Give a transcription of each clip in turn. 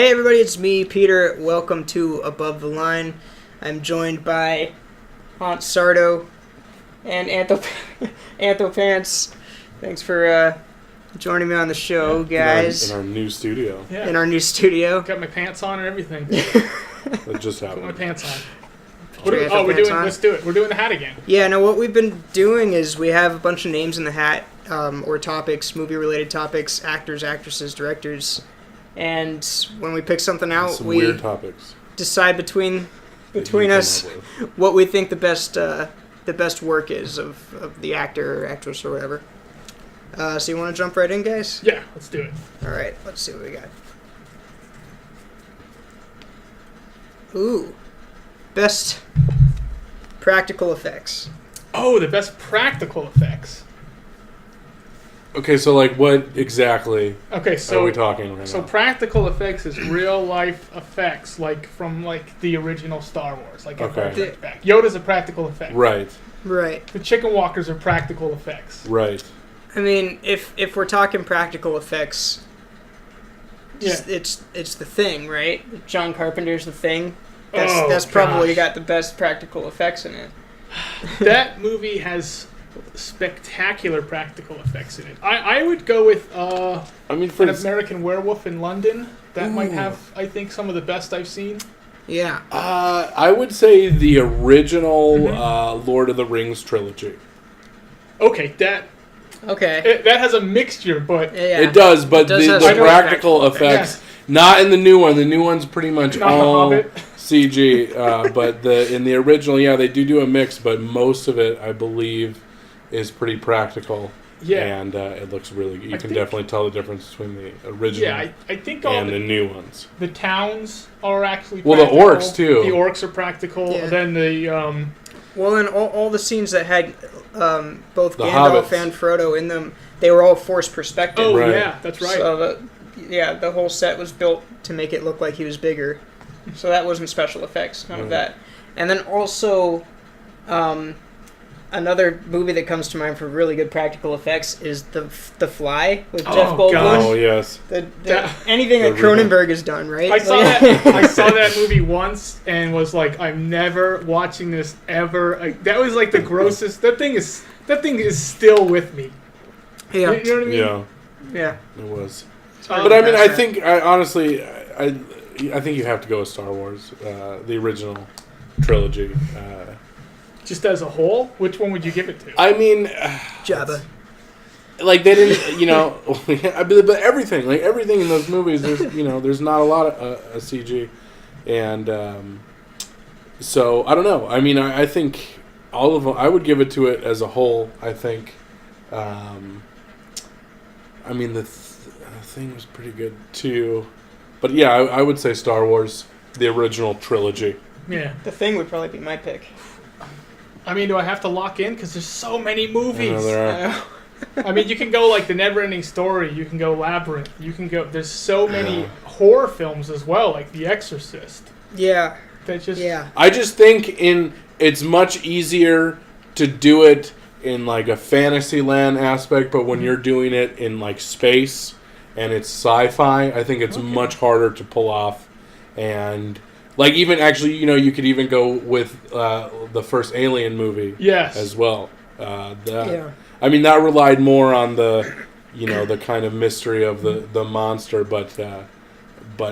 Hey everybody, it's me, Peter. Welcome to Above the Line. I'm joined by Aunt Sardo and Anthopants. Thanks for joining me on the show, guys. In our new studio. Yeah. In our new studio. Got my pants on and everything. That just happened. Put my pants on. Let's do it. We're doing the hat again. Yeah, no, what we've been doing is we have a bunch of names in the hat, or topics, movie-related topics, actors, actresses, directors. And when we pick something out, Some we weird topics. decide between us what we think the best work is of the actor or actress or whatever. So you want to jump right in, guys? Yeah, let's do it. All right, let's see what we got. Ooh, best practical effects. Oh, the best practical effects. Okay, so like what exactly are we talking right now? So practical effects is real life effects, like from the original Star Wars, like okay. back. Yoda's a practical effect. Right. The chicken walkers are practical effects. Right. I mean, if we're talking practical effects, yeah, it's The Thing, right? John Carpenter's The Thing. That's That's probably got the best practical effects in it. That movie has spectacular practical effects in it. I would go with for an American Werewolf in London. That might have, I think, some of the best I've seen. Yeah. I would say the original Lord of the Rings trilogy. Okay, that has a mixture, but yeah. It does, but the practical effects, not in the new one. The new one's pretty much not all the Hobbit. CG. But in the original, yeah, they do a mix, but most of it, I believe, is pretty practical. Yeah. And it looks really good. You can definitely tell the difference between the original I think and the new ones. The towns are actually practical. Well, the orcs, too. The orcs are practical. Yeah. Then the... Well, and all the scenes that had both the Gandalf hobbits and Frodo in them, they were all forced perspective. Oh, right. Yeah, that's right. So, the whole set was built to make it look like he was bigger. So that wasn't special effects, none of that. And then also... another movie that comes to mind for really good practical effects is The Fly with Jeff Goldblum. Gosh. Oh, yes. Anything that Cronenberg has done, right? I saw that movie once and was like, I'm never watching this ever. That was like the grossest. That thing is still with me. Yeah. You know what I mean? Yeah. It was. But I mean, I think, honestly, I think you have to go with Star Wars, the original trilogy. Just as a whole, which one would you give it to? I mean, Jabba. Like they didn't, but everything in those movies, there's not a lot of CG, and so I don't know. I mean, I think all of them. I would give it to it as a whole. I think, I mean the thing was pretty good too, but yeah, I would say Star Wars, the original trilogy. Yeah, The Thing would probably be my pick. I mean, do I have to lock in? Because there's so many movies. I know there are. I mean, you can go like The Never-Ending Story. You can go Labyrinth. You can go... There's so many horror films as well, like The Exorcist. Yeah. That just... Yeah. I just think it's much easier to do it in like a fantasy land aspect, but when you're doing it in like space and it's sci-fi, I think it's much harder to pull off. And... like, even actually, you could even go with the first Alien movie as well. I mean, that relied more on the kind of mystery of the monster, but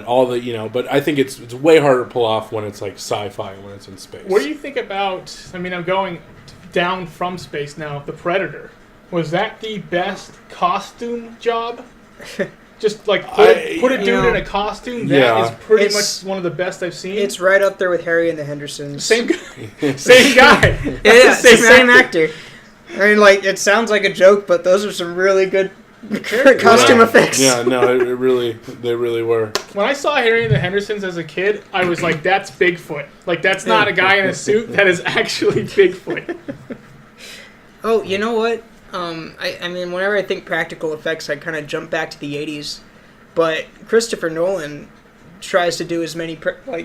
all the, but I think it's way harder to pull off when it's like sci-fi and when it's in space. What do you think about, I mean, I'm going down from space now, The Predator. Was that the best costume job? Just like put a dude in a costume. That is pretty much one of the best I've seen. It's right up there with Harry and the Hendersons. Same guy. Yeah, same actor. I mean, like, it sounds like a joke, but those are some really good costume effects. Yeah, no, they really were. When I saw Harry and the Hendersons as a kid, I was like, "That's Bigfoot. Like, that's not a guy in a suit. That is actually Bigfoot." Oh, you know what? I mean, whenever I think practical effects, I kind of jump back to the 80s. But Christopher Nolan tries to do as many...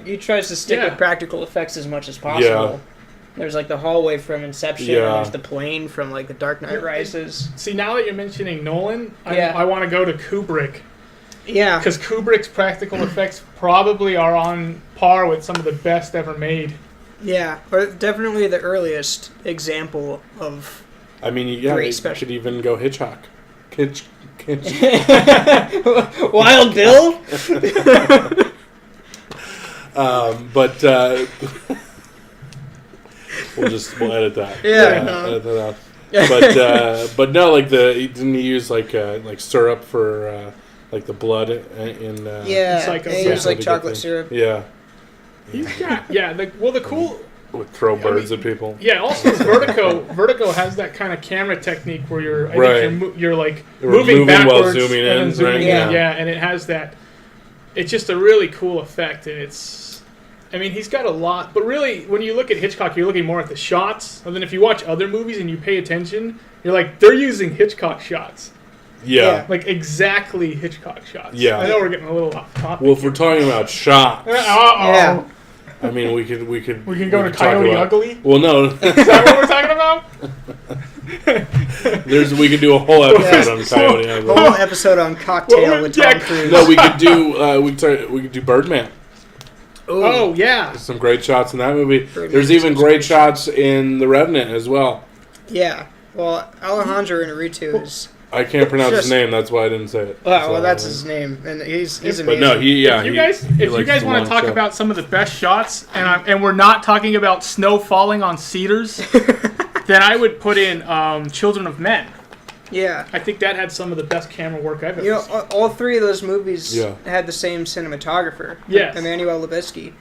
he tries to stick with practical effects as much as possible. Yeah. There's, like, the hallway from Inception, and there's the plane from, like, The Dark Knight Rises. See, now that you're mentioning Nolan, I want to go to Kubrick. Yeah. Because Kubrick's practical effects probably are on par with some of the best ever made. Yeah, or definitely the earliest example of. I mean, yeah, you could even go Hitchcock. Wild Bill? But we'll edit that. Yeah. Edit that out. But no, like didn't he use like syrup for like the blood in he used like chocolate syrup. Yeah. He's got the cool. Would throw birds at people. Yeah. Also, Vertigo has that kind of camera technique where you're like moving backwards while zooming in, and then zooming in. Yeah. Yeah, and it has that. It's just a really cool effect, and he's got a lot. But really, when you look at Hitchcock, you're looking more at the shots. And then if you watch other movies and you pay attention, you're like, they're using Hitchcock shots. Yeah. Like exactly Hitchcock shots. Yeah. I know we're getting a little off topic. Well, if we're talking about shots. Yeah. I mean, we can go to Coyote Ugly? Well, no. Is that what we're talking about? We could do a whole episode on Coyote Ugly. A whole episode on Cocktail with Tom Cruise. No, we could do Birdman. Ooh. Oh, yeah. There's some great shots in that movie. Birdman. There's even great shots in The Revenant as well. Yeah. Well, Alejandro Inarritu is... I can't pronounce his name, that's why I didn't say it. Well, that's his name, and he's amazing. But no, if you guys want to talk about some of the best shots, and we're not talking about snow falling on cedars, then I would put in Children of Men. Yeah. I think that had some of the best camera work I've ever seen. All three of those movies had the same cinematographer, yes. Emmanuel Lubezki,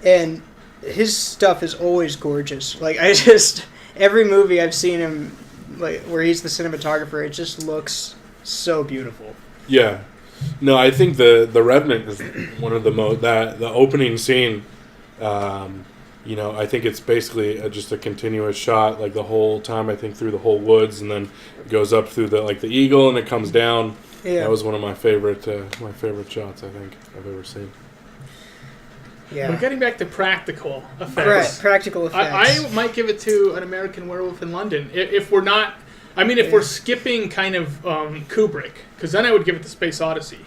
and his stuff is always gorgeous. Like, every movie I've seen him, like, where he's the cinematographer, it just looks so beautiful. Yeah. No, I think the Revenant is one of the the opening scene, I think it's basically just a continuous shot, like the whole time, I think, through the whole woods, and then it goes up through the eagle, and it comes down. Yeah. That was one of my favorite shots, I think, I've ever seen. Yeah. We're getting back to practical effects. Practical effects. I might give it to An American Werewolf in London. If we're not... if we're skipping kind of Kubrick, because then I would give it to Space Odyssey.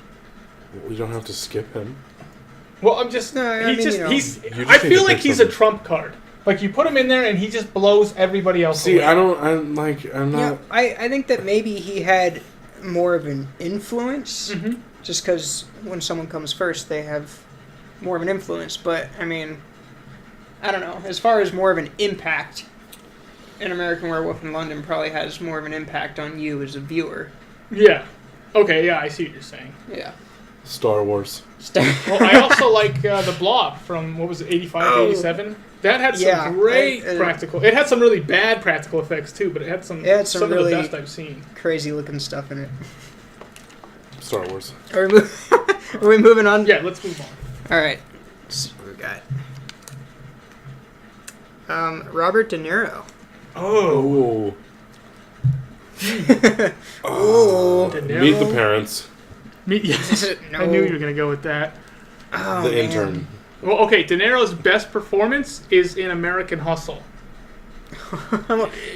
We don't have to skip him. Well, I'm just... No, I feel like he's a trump card. Like, you put him in there and he just blows everybody else away. I'm not... Yeah, I think that maybe he had more of an influence, just because when someone comes first, they have... more of an influence, but I mean, I don't know. As far as more of an impact, An American Werewolf in London probably has more of an impact on you as a viewer. Yeah. Okay, yeah, I see what you're saying. Yeah. Star Wars. Well, I also like The Blob from, 85, 87? That had some great practical... It had some really bad practical effects, too, but it had some really of the best I've seen. Crazy-looking stuff in it. Star Wars. Are we moving on? Yeah, let's move on. All right. Let's see what we got. Robert De Niro. Oh. Oh. De Niro. Meet the Parents. No. I knew you were going to go with that. Oh, the Intern. Well, okay, De Niro's best performance is in American Hustle.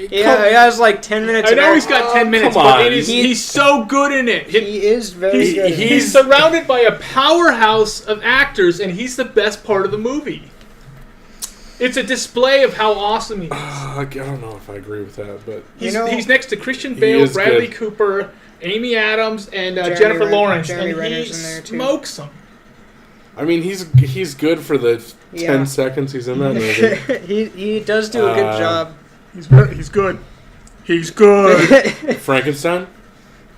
He has like 10 minutes. I know he's got 10 minutes, but he's so good in it. He is very good. He's surrounded by a powerhouse of actors, and he's the best part of the movie. It's a display of how awesome he is. I don't know if I agree with that, but... He's next to Christian Bale, Bradley Cooper, Amy Adams, and Jennifer Lawrence, and he smokes them. I mean, he's good for the 10 seconds he's in that movie. he does do a good job. He's good. He's good. Frankenstein?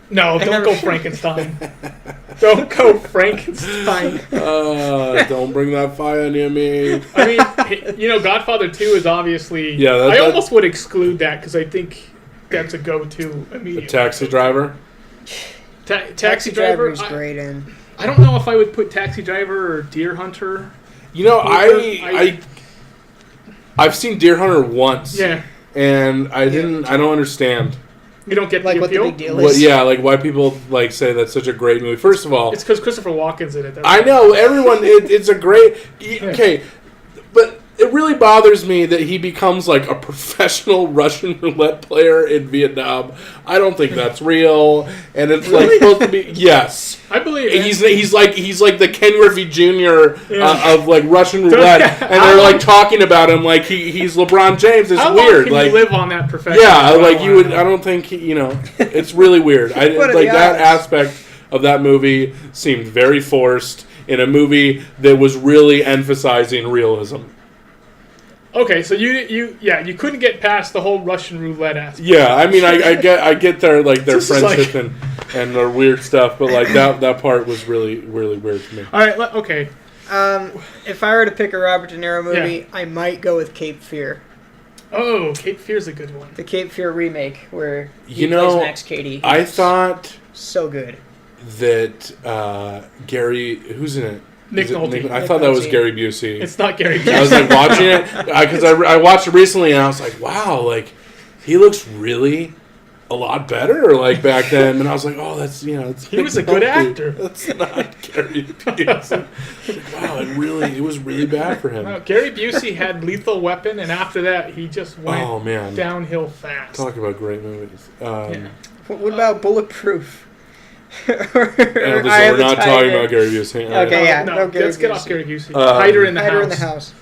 No, don't go Frankenstein. Don't go Frankenstein. Don't bring that fire near me. I mean, Godfather 2 is obviously... Yeah, I almost would exclude that because I think that's a go-to immediately. Taxi Driver? Taxi Driver is great in... I don't know if I would put Taxi Driver or Deer Hunter. I've seen Deer Hunter once. Yeah. And I don't understand. You don't get like the appeal? What the big deal is? Why people say that's such a great movie. First of all, it's because Christopher Walken's in it. I know everyone. It's a great. Okay, but it really bothers me that he becomes like a professional Russian roulette player in Vietnam. I don't think that's real, and it's like supposed to be. Yes, I believe it. He's like the Ken Griffey Jr. Of like Russian roulette, and they're like talking about him like he's LeBron James. It's how weird. Long can like you live on that profession? Yeah, like you would. I don't think it's really weird. I like that aspect of that movie seemed very forced in a movie that was really emphasizing realism. Okay, so you couldn't get past the whole Russian roulette aspect. Yeah, I mean, I get their like their friendship and their weird stuff, but like that part was really really weird to me. All right, okay. If I were to pick a Robert De Niro movie, I might go with Cape Fear. Oh, Cape Fear's a good one. The Cape Fear remake, where he plays Max Cady. I thought so good that Gary, who's in it? Nick Nolte. I thought that was Gary Busey. It's not Gary Busey. I was like watching it because I watched it recently and I was like, wow, like he looks really a lot better like back then. And I was like, oh, that's it's he was a good actor. That's not Gary Busey. Wow, it was really bad for him. No, Gary Busey had Lethal Weapon, and after that he just went downhill fast. Talk about great movies. What about Bulletproof? We're not talking about Gary Busey. Okay, yeah. No, Gary let's get Busey. off Gary Busey. Hider in the House.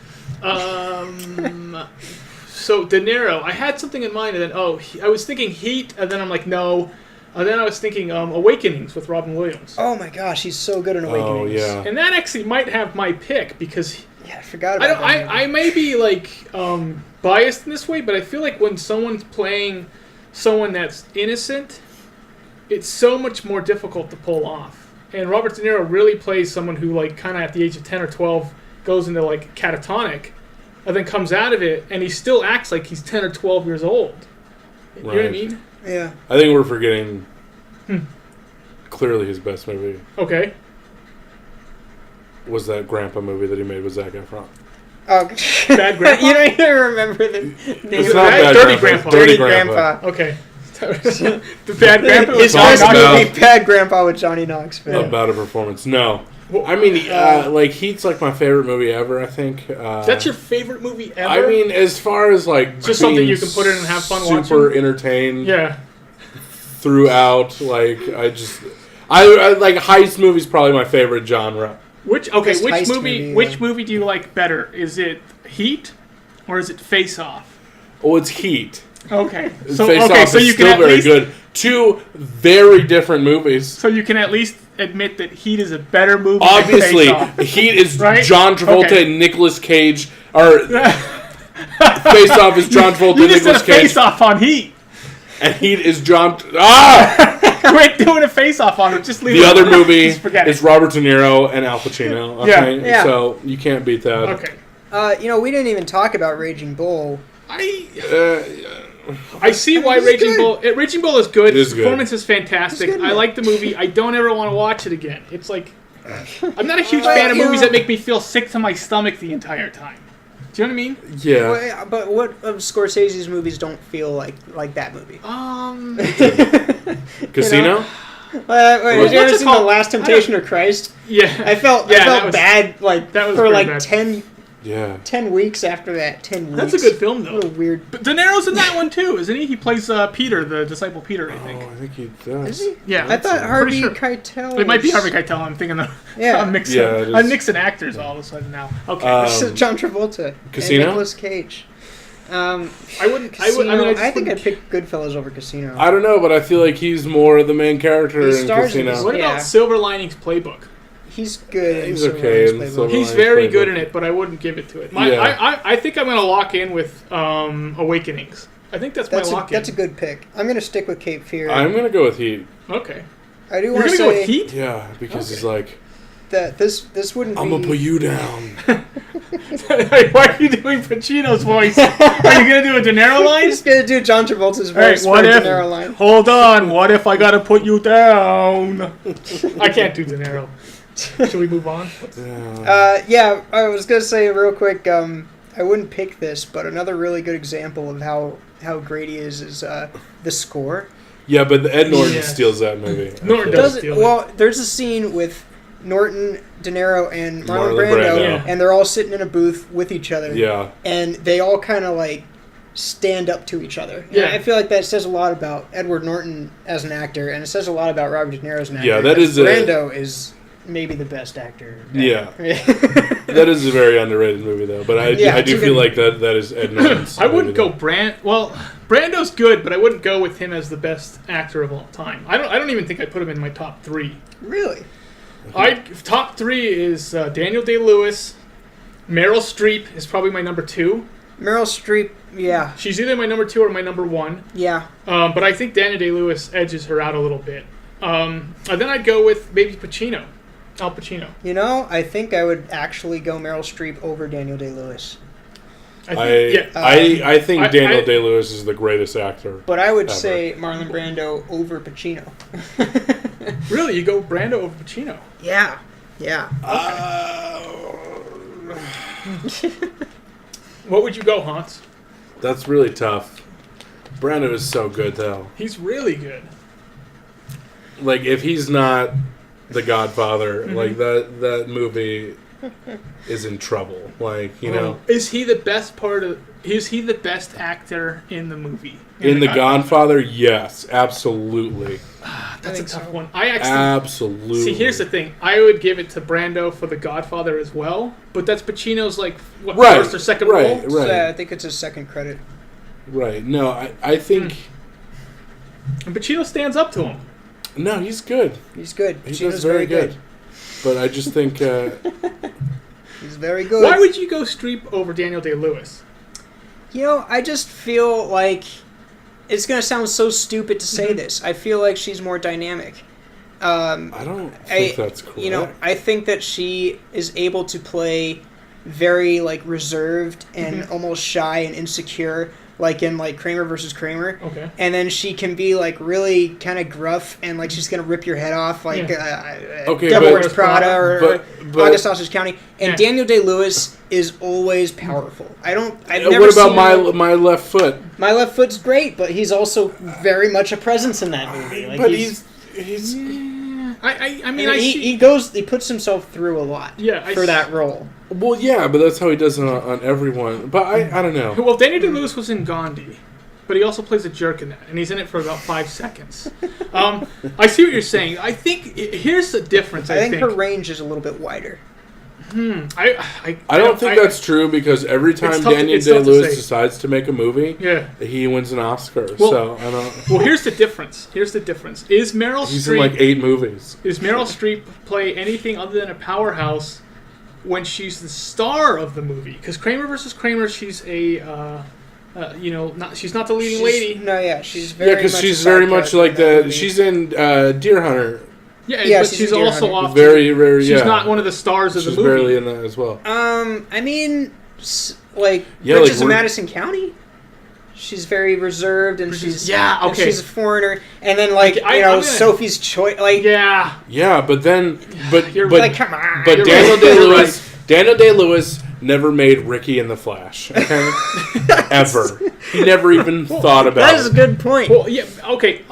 So De Niro, I had something in mind, and then I was thinking Heat, and then I'm like no, and then I was thinking Awakenings with Robin Williams. Oh my gosh, he's so good in Awakenings. Oh yeah, and that actually might have my pick because I forgot about that. I may be like biased in this way, but I feel like when someone's playing someone that's innocent, it's so much more difficult to pull off. And Robert De Niro really plays someone who, like, kind of at the age of 10 or 12 goes into, like, catatonic and then comes out of it, and he still acts like he's 10 or 12 years old. You know what I mean? Yeah. I think we're forgetting clearly his best movie. Okay. Was that Grandpa movie that he made with Zac Efron. Oh, Bad Grandpa? You don't even remember the name. It's not Bad Dirty Grandpa. Grandpa. Dirty Grandpa. Okay. The Bad Grandpa was His best movie, Bad Grandpa with Johnny Knoxville. About a performance. No. I mean, like, Heat's like my favorite movie ever, I think. That's your favorite movie ever? I mean, as far as like just something you can put in and have fun watching? Super entertained. Yeah. Throughout, like, I like heist movies probably my favorite genre. Which movie do you like better? Is it Heat or is it Face Off? Oh, it's Heat. Okay. So Face Off is still very good. Two very different movies. So you can at least admit that Heat is a better movie Obviously, than Face Off. Heat is right? John Travolta and Nicolas Cage. Or Face Off is John Travolta and Nicolas Cage. Face Off on Heat. And Heat is John... Quit doing a Face Off on it. Just leave the it. other movie is Robert De Niro and Al Pacino. Okay? Yeah. So you can't beat that. Okay. We didn't even talk about Raging Bull. I see why Raging Bull is good. It is His performance is fantastic. Good, I like the movie. I don't ever want to watch it again. It's like I'm not a huge fan of movies that make me feel sick to my stomach the entire time. Do you know what I mean? Yeah. Well, but what of Scorsese's movies don't feel like that movie? Casino? Wait, did you ever see The Last Temptation of Christ? Yeah. I felt bad like that was for like bad. 10 weeks after that. 10 weeks. That's a good film, though. What a weird... But De Niro's in that one, too, isn't he? He plays Peter, the disciple Peter, I think. Oh, I think he does. Is he? Yeah. I thought Harvey sure. Keitel... It might be Harvey Keitel. I'm thinking of... Yeah. I'm mixing actors all of a sudden now. Okay. This is John Travolta. Casino? And Nicolas Cage. I think I'd pick Goodfellas over Casino. I don't know, but I feel like he's more the main character in Casino. What about Silver Linings Playbook? He's good. He's okay in Silver He's very good in it, but I wouldn't give it to it. I think I'm going to lock in with Awakenings. I think that's my lock-in. That's a good pick. I'm going to stick with Cape Fear. I'm going to go with Heat. Okay. I do You're want to say... go with Heat? Yeah, because he's like... That this wouldn't I'm be... going to put you down. Why are you doing Pacino's voice? Are you going to do a De Niro line? I'm just going to do John Travolta's voice for a De Niro line. Hold on. What if I got to put you down? I can't do De Niro. Should we move on? Yeah, I was going to say real quick, I wouldn't pick this, but another really good example of how great he is the score. Yeah, but Ed Norton steals that movie. Norton does steal it. Well, there's a scene with Norton, DeNiro, and Marlon Marlon Brando, Brando. and they're all sitting in a booth with each other. Yeah. And they all kind of like stand up to each other. Yeah. And I feel like that says a lot about Edward Norton as an actor, and it says a lot about Robert De Niro as an actor. Yeah, that is Brando is maybe the best actor. Yeah. That is a very underrated movie, though. But I do feel like that is Ed Norton's. I wouldn't go Brando's good, but I wouldn't go with him as the best actor of all time. I don't even think I'd put him in my top 3. Really? Top 3 is Daniel Day-Lewis. Meryl Streep is probably my number 2. Meryl Streep, yeah. She's either my number 2 or my number 1. Yeah. But I think Daniel Day-Lewis edges her out a little bit. And then I'd go with maybe Al Pacino. You know, I think I would actually go Meryl Streep over Daniel Day-Lewis. I think Daniel Day-Lewis is the greatest actor. But I would ever. say Marlon Brando over Pacino. Really? You go Brando over Pacino? Yeah. Yeah. What would you go, Hans? That's really tough. Brando is so good, though. He's really good. Like, if he's not The Godfather, like, that movie is in trouble. Like, you know. Is he the best actor in the movie? In The Godfather, yes, absolutely. That's a tough so. one. I actually Absolutely. see. Here's the thing: I would give it to Brando for The Godfather as well, but that's Pacino's Right, first or second right, role. right. So, I think it's his second credit. Right. No, I think... And Pacino stands up to him. No, he's good. He's good. He Pacino's does very good. But I just think... He's very good. Why would you go Streep over Daniel Day-Lewis? You know, I just feel like it's going to sound so stupid to say this. I feel like she's more dynamic. I don't think that's correct. You know, I think that she is able to play very like reserved and almost shy and insecure, like in like Kramer versus Kramer. Okay. And then she can be like really kind of gruff and like she's gonna rip your head off, like Okay, Devil but- Wears Prada or but- August Sausage County. And Yeah. Daniel Day-Lewis is always powerful. I've never what about seen my left foot? My Left Foot's great, but he's also very much a presence in that movie. Like But he's I mean, he puts himself through a lot for that role. well, yeah, but that's how he does it on everyone. But I don't know. well, Daniel Day-Lewis was in Gandhi, but he also plays a jerk in that, and he's in it for about 5 seconds. I see what you're saying. I think here's the difference. I think her range is a little bit wider. I don't think that's true because every time Daniel Day-Lewis decides to make a movie, he wins an Oscar. Well, so I don't. Well, here's the difference. Is Meryl Streep? He's in like 8 movies. Is Meryl Streep play anything other than a powerhouse when she's the star of the movie? Because Kramer versus Kramer, she's a she's not the leading lady. No, yeah, she's very because she's very much like the. She's in Deer Hunter. Yeah, but she's also off. Very, very. She's not one of the stars of the movie. She's barely in that as well. I mean, like Yeah, Bridges like of Madison County. She's very reserved and she's and she's a foreigner. And then Sophie's Choice, like yeah, but you're but like, come on. But Daniel Day-Lewis never made Ricky in the Flash. Okay, ever. He never even thought about it. That is a good point. Well, yeah, okay.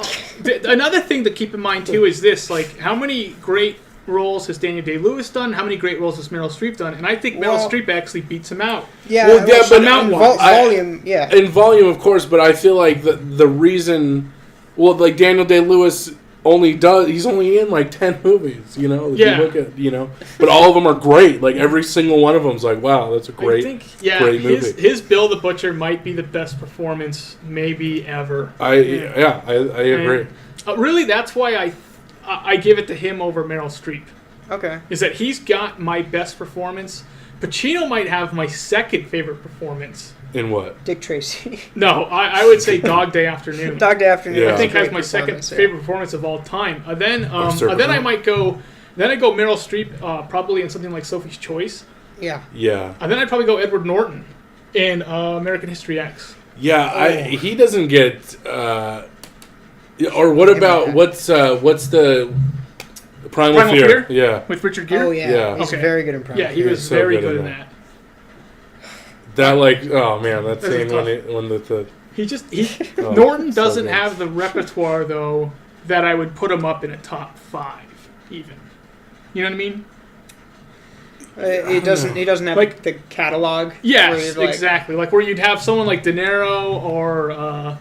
Another thing to keep in mind too is this: like, how many great roles has Daniel Day-Lewis done? How many great roles has Meryl Streep done? And I think Meryl Streep actually beats him out. Yeah, but volume, yeah. In volume, of course, but I feel like the reason, like Daniel Day-Lewis he's only in like 10 movies, you know? If you look at, but all of them are great. Like every single one of them's like, wow, that's a great movie. His Bill the Butcher might be the best performance maybe ever. I agree. Really, that's why I give it to him over Meryl Streep. Okay. Is that he's got my best performance. Pacino might have my second favorite performance. In what? Dick Tracy. No, I would say Dog Day Afternoon. Dog Day Afternoon. Yeah. I think has my second favorite performance of all time. Then I might go. Then I go Meryl Streep, probably in something like Sophie's Choice. Yeah. Yeah. And then I'd probably go Edward Norton in American History X. Yeah, he doesn't get. Or what about what's the Primal Fear? Yeah, with Richard Gere. Oh yeah, he's very good in Primal Fear. Yeah, he was very good in that. That that scene when Norton doesn't have the repertoire though that I would put him up in a top 5 even. You know what I mean? He doesn't have Like- the catalog. Yes, where you're like- exactly. Like where you'd have someone like DeNiro or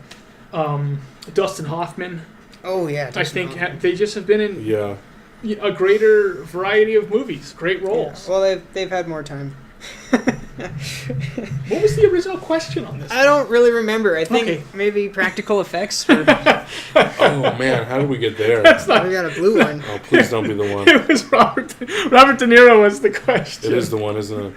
Dustin Hoffman. Oh yeah. I think they just have been in Yeah. a greater variety of movies, great Yeah. roles. Well, they've had more time. What was the original question on this? I don't really remember. I think Okay. maybe practical effects. Or, Oh man, how did we get there? That's not. we got a blue one. Oh, please don't be the one. It was Robert De Niro was the question. It is the one, isn't it?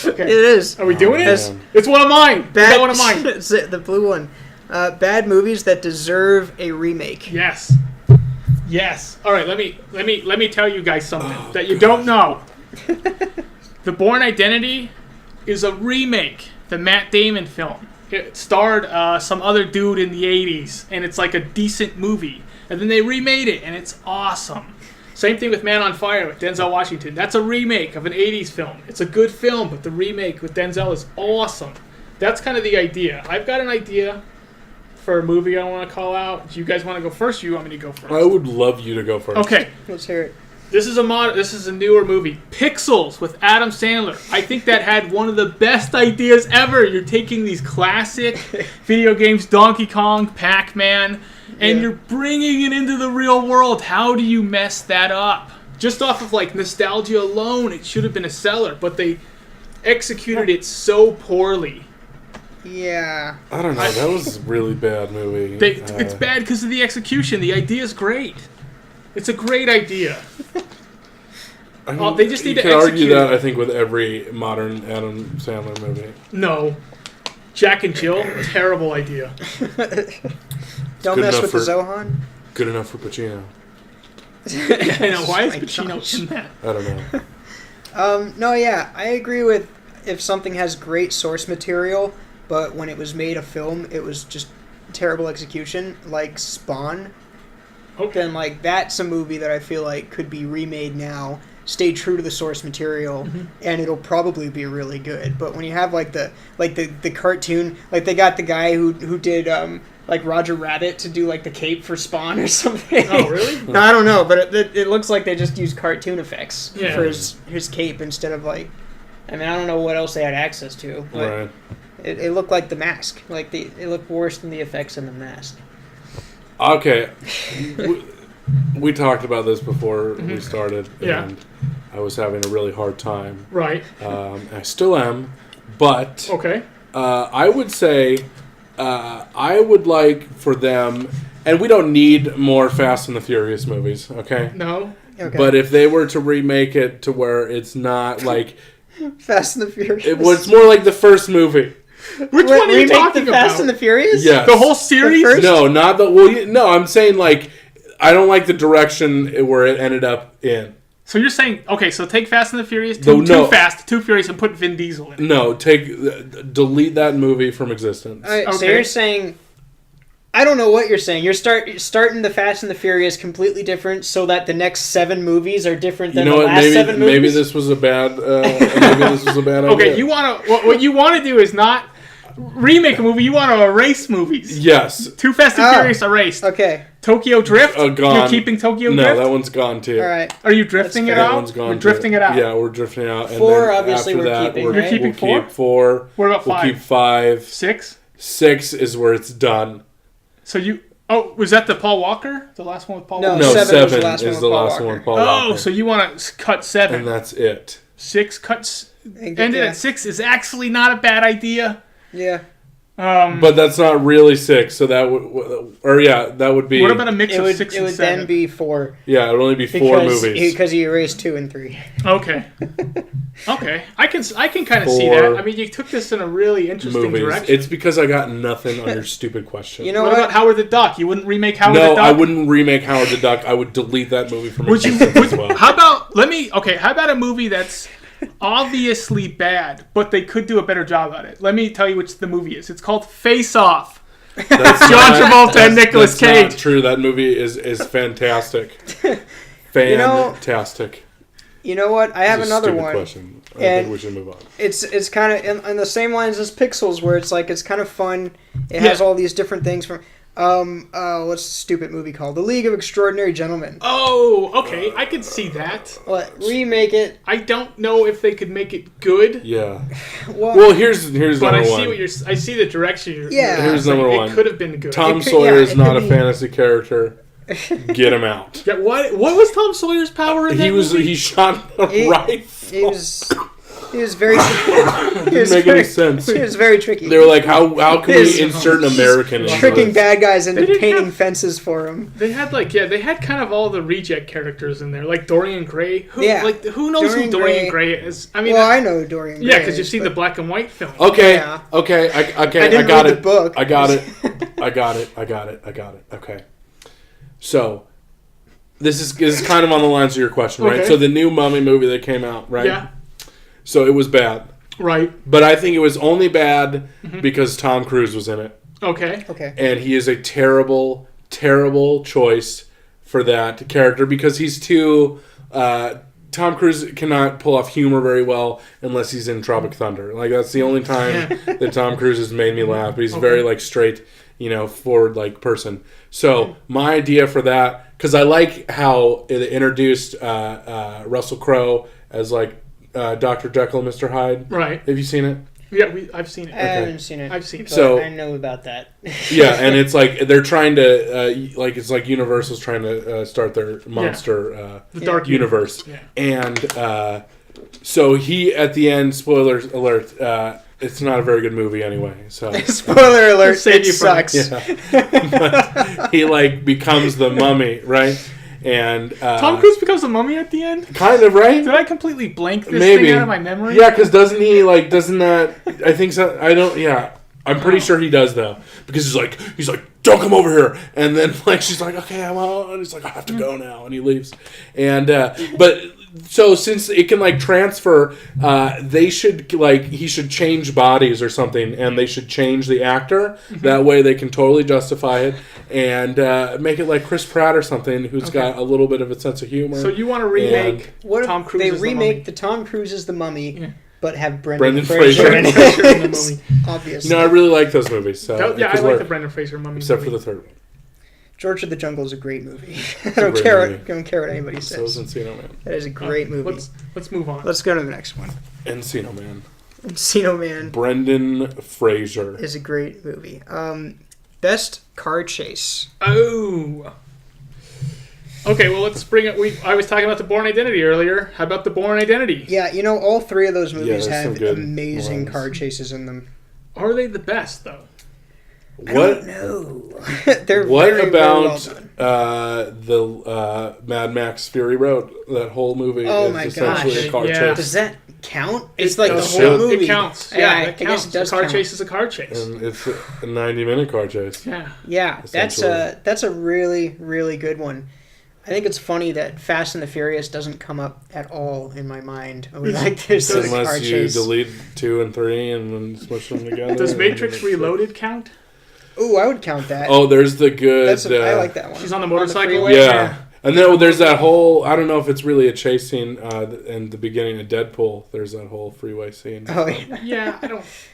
It Okay. is. Are we doing it? man. It's one of mine. Is Bad, that one of mine? It's the blue one. Bad movies that deserve a remake. Yes. Yes. All right. Let me tell you guys something that you don't know. The Bourne Identity is a remake, the Matt Damon film. It starred some other dude in the 80s, and it's like a decent movie. And then they remade it, and it's awesome. Same thing with Man on Fire with Denzel Washington. That's a remake of an 80s film. It's a good film, but the remake with Denzel is awesome. That's kind of the idea. I've got an idea for a movie I want to call out. Do you guys want to go first, or you want me to go first? I would love you to go first. Okay. Let's hear it. This is a newer movie, Pixels with Adam Sandler. I think that had one of the best ideas ever. You're taking these classic video games, Donkey Kong, Pac-Man, and you're bringing it into the real world. How do you mess that up? Just off of like nostalgia alone, it should have been a seller, but they executed it so poorly. Yeah. I don't know. That was a really bad movie. It's bad because of the execution. The idea is great. It's a great idea. I mean, they just need you to can argue execute that, it. I think, with every modern Adam Sandler movie. No. Jack and Jill, terrible idea. Don't good mess enough with the for- Zohan. Good enough for Pacino. I know. Why is My Pacino gosh. in that? I don't know. No, yeah, I agree with if something has great source material, but when it was made a film, it was just terrible execution, like Spawn. Okay. Then, like, that's a movie that I feel like could be remade now, stay true to the source material, and it'll probably be really good. But when you have like the cartoon, like they got the guy who did like Roger Rabbit to do like the cape for Spawn or something. Oh, really? No, I don't know, but it looks like they just used cartoon effects Yeah. for his cape instead of like. I mean, I don't know what else they had access to, but Right. it looked like The Mask. Like it looked worse than the effects in The Mask. Okay. we talked about this before we started, Yeah. and I was having a really hard time. Right. I still am, but Okay. I would say I would like for them, and we don't need more Fast and the Furious movies, okay? No. Okay. But if they were to remake it to where it's not like Fast and the Furious. it was more like the first movie. Which one are you remake talking the about? Fast and the Furious? Yes. The whole series? The first- No, not the no. I'm saying like I don't like the direction where it ended up in. So you're saying, okay, so take Fast and the Furious, No, Too no. Fast, Too Furious, and put Vin Diesel in it. No, delete that movie from existence. All right, so Okay. you're saying, I don't know what you're saying. You're starting the Fast and the Furious completely different, so that the next 7 movies are different You than know the what? last 7 movies. Maybe this was a bad. Idea. Okay, you want to what you want to do is not remake a movie. You want to erase movies. Yes. Too Fast and Furious erased. Okay, Tokyo Drift. Gone. You're keeping Tokyo No, Drift. that one's gone too. all right. Are you drifting it fair. out? That one's gone. We're too. drifting it out. Yeah, we're drifting out. And 4, then obviously, after we're that, keeping, You're right? keeping we'll 4? keep 4. What about We'll 5? keep 5. 6. 6 is where it's done. So you. Oh, was that the Paul Walker? The last one with Paul No, Walker? No, 7 was 7 the last one is with the Paul last Walker. one with Paul Oh, Walker. so you want to cut 7? And that's it. 6 cuts. And Ended yeah. at 6 is actually not a bad idea. Yeah. But that's not really 6, so that would, that would be. What about a mix It of would 6 it and would 7? then be 4 Yeah, it would only be 4 movies. because you erased 2 and 3. Okay. Okay. I can kind of see 4 that. I mean, you took this in a really interesting movies. direction. It's because I got nothing on your stupid question. You know What what? about Howard the Duck? You wouldn't remake Howard the No, Duck? I wouldn't remake Howard the Duck. I would delete that movie from Would you? existence as well. How about how about a movie that's obviously bad, but they could do a better job at it? Let me tell you which the movie is. It's called Face Off. That's John Travolta and Nicolas that's Cage. Not true. That movie is fantastic. Fantastic. You know what? I have It's a another stupid one. question. I And think we should move on. It's kind of in the same lines as Pixels, where it's like it's kind of fun. It has Yeah. all these different things from. What's the stupid movie called? The League of Extraordinary Gentlemen. Oh, okay. I could see that. What? Remake it. I don't know if they could make it good. Yeah. Well, here's But number I one. see what I see the direction you're. Yeah. Here's number one. It could have been good. Tom It could- Sawyer yeah, is it not a could be- fantasy character. Get him out. Yeah, what was Tom Sawyer's power in that movie? He shot a rifle. He was very. Didn't make any sense. He was very tricky. They were like, how can His- we insert an American into tricking this? bad guys into They didn't painting have- fences for him. They had they had kind of all the reject characters in there, like Dorian Gray. Who knows Dorian who Dorian Gray is? I mean, Well, I know Dorian Gray. yeah, because you've seen but- the black and white film. Okay, Yeah. okay, I I didn't got read it. the book. I got it. I got it. Okay. So, this is kind of on the lines of your question, right? Okay. So the new Mummy movie that came out, right? Yeah, So it was bad. right. But I think it was only bad because Tom Cruise was in it. Okay. Okay. And he is a terrible, terrible choice for that character because he's too... Tom Cruise cannot pull off humor very well unless he's in Tropic Thunder. Like, that's the only time that Tom Cruise has made me laugh. But he's very, like, straight, forward, like, person. So, my idea for that... Because I like how it introduced Russell Crowe as, like, Dr. Jekyll and Mr. Hyde. Right. Have you seen it? Yeah, I've seen it. I haven't seen it. I've seen it. But So- I know about that. Yeah, and it's like they're trying to it's like Universal's trying to start their monster The Dark universe. Yeah. And so he at the end, spoiler alert, it's not a very good movie anyway. So Spoiler alert! Save It you from it. sucks. yeah. But he like becomes the mummy, right? And Tom Cruise becomes a mummy at the end? kind of, right? Did I completely blank this Maybe. thing out of my memory? Yeah, because doesn't that? I think so. I don't. Yeah, I'm pretty sure he does though, because he's like, don't come over here, and then like she's like, okay, I'm out, and he's like, I have to go now, and he leaves, and but. So since it can like transfer, he should change bodies or something, and they should change the actor. That way they can totally justify it and make it like Chris Pratt or something, who's got a little bit of a sense of humor. So you want to remake What if Tom Cruise they as remake the the Tom Cruise as the Mummy, Yeah. but have Brendan Brendan Fraser. Fraser in Brendan Fraser in the it? Mummy. Obviously. I really like those movies. So mummy? Yeah, I because like we're- the Brendan Fraser mummy except for movie. the third one. George of the Jungle is a great movie. I a don't great care. movie. I don't care what anybody So is says. Encino Man. That is a great movie. Let's move on. Let's go to the next one. Encino Man. Encino Man Brendan Fraser. is a great movie. Best car chase. Oh. Okay, well, let's bring it. I was talking about the Bourne Identity earlier. How about the Bourne Identity? Yeah, all three of those movies there's some have good amazing ones. car chases in them. Are they the best, though? I What? don't know. They're What very, about very well done. the Mad Max Fury Road? That whole movie Oh is my essentially gosh. a car Yeah. chase. Does that count? It's like the does whole count. movie. It counts. Yeah, Yeah, I it guess counts. it does A car count. chase is a car chase. And it's a 90-minute car chase. Yeah. Yeah, that's Essentially. a really, really good one. I think it's funny that Fast and the Furious doesn't come up at all in my mind. I would like there's a car Unless you chase. delete 2 and 3 and then smush them together. Does and Matrix then- Reloaded count? Ooh, I would count that. Oh, there's the good... I like that one. She's on the motorcycle? freeway. Yeah. And then there's that whole... I don't know if it's really a chase scene in the beginning of Deadpool. There's that whole freeway scene. Oh yeah. Yeah,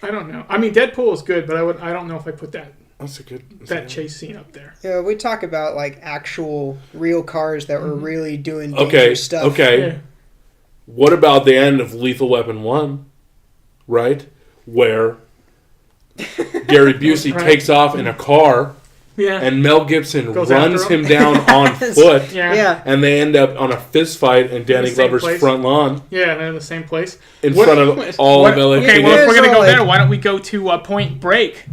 I don't know. I mean, Deadpool is good, but I don't know if I put that That's a good... chase scene up there. Yeah, we talk about like actual real cars that were really doing Okay, dangerous stuff. okay. Yeah. What about the end of Lethal Weapon 1? Right? Where Gary Busey Right. takes off in a car Yeah. and Mel Gibson Goes runs after him him. down on foot. Yeah. Yeah. And they end up on a fist fight in Danny the same Glover's place. front lawn Yeah, they're in the same place. in What- front of all What- of LA. Okay, Yeah, well, if we're there's going to all go there, like- why don't we go to Point Break,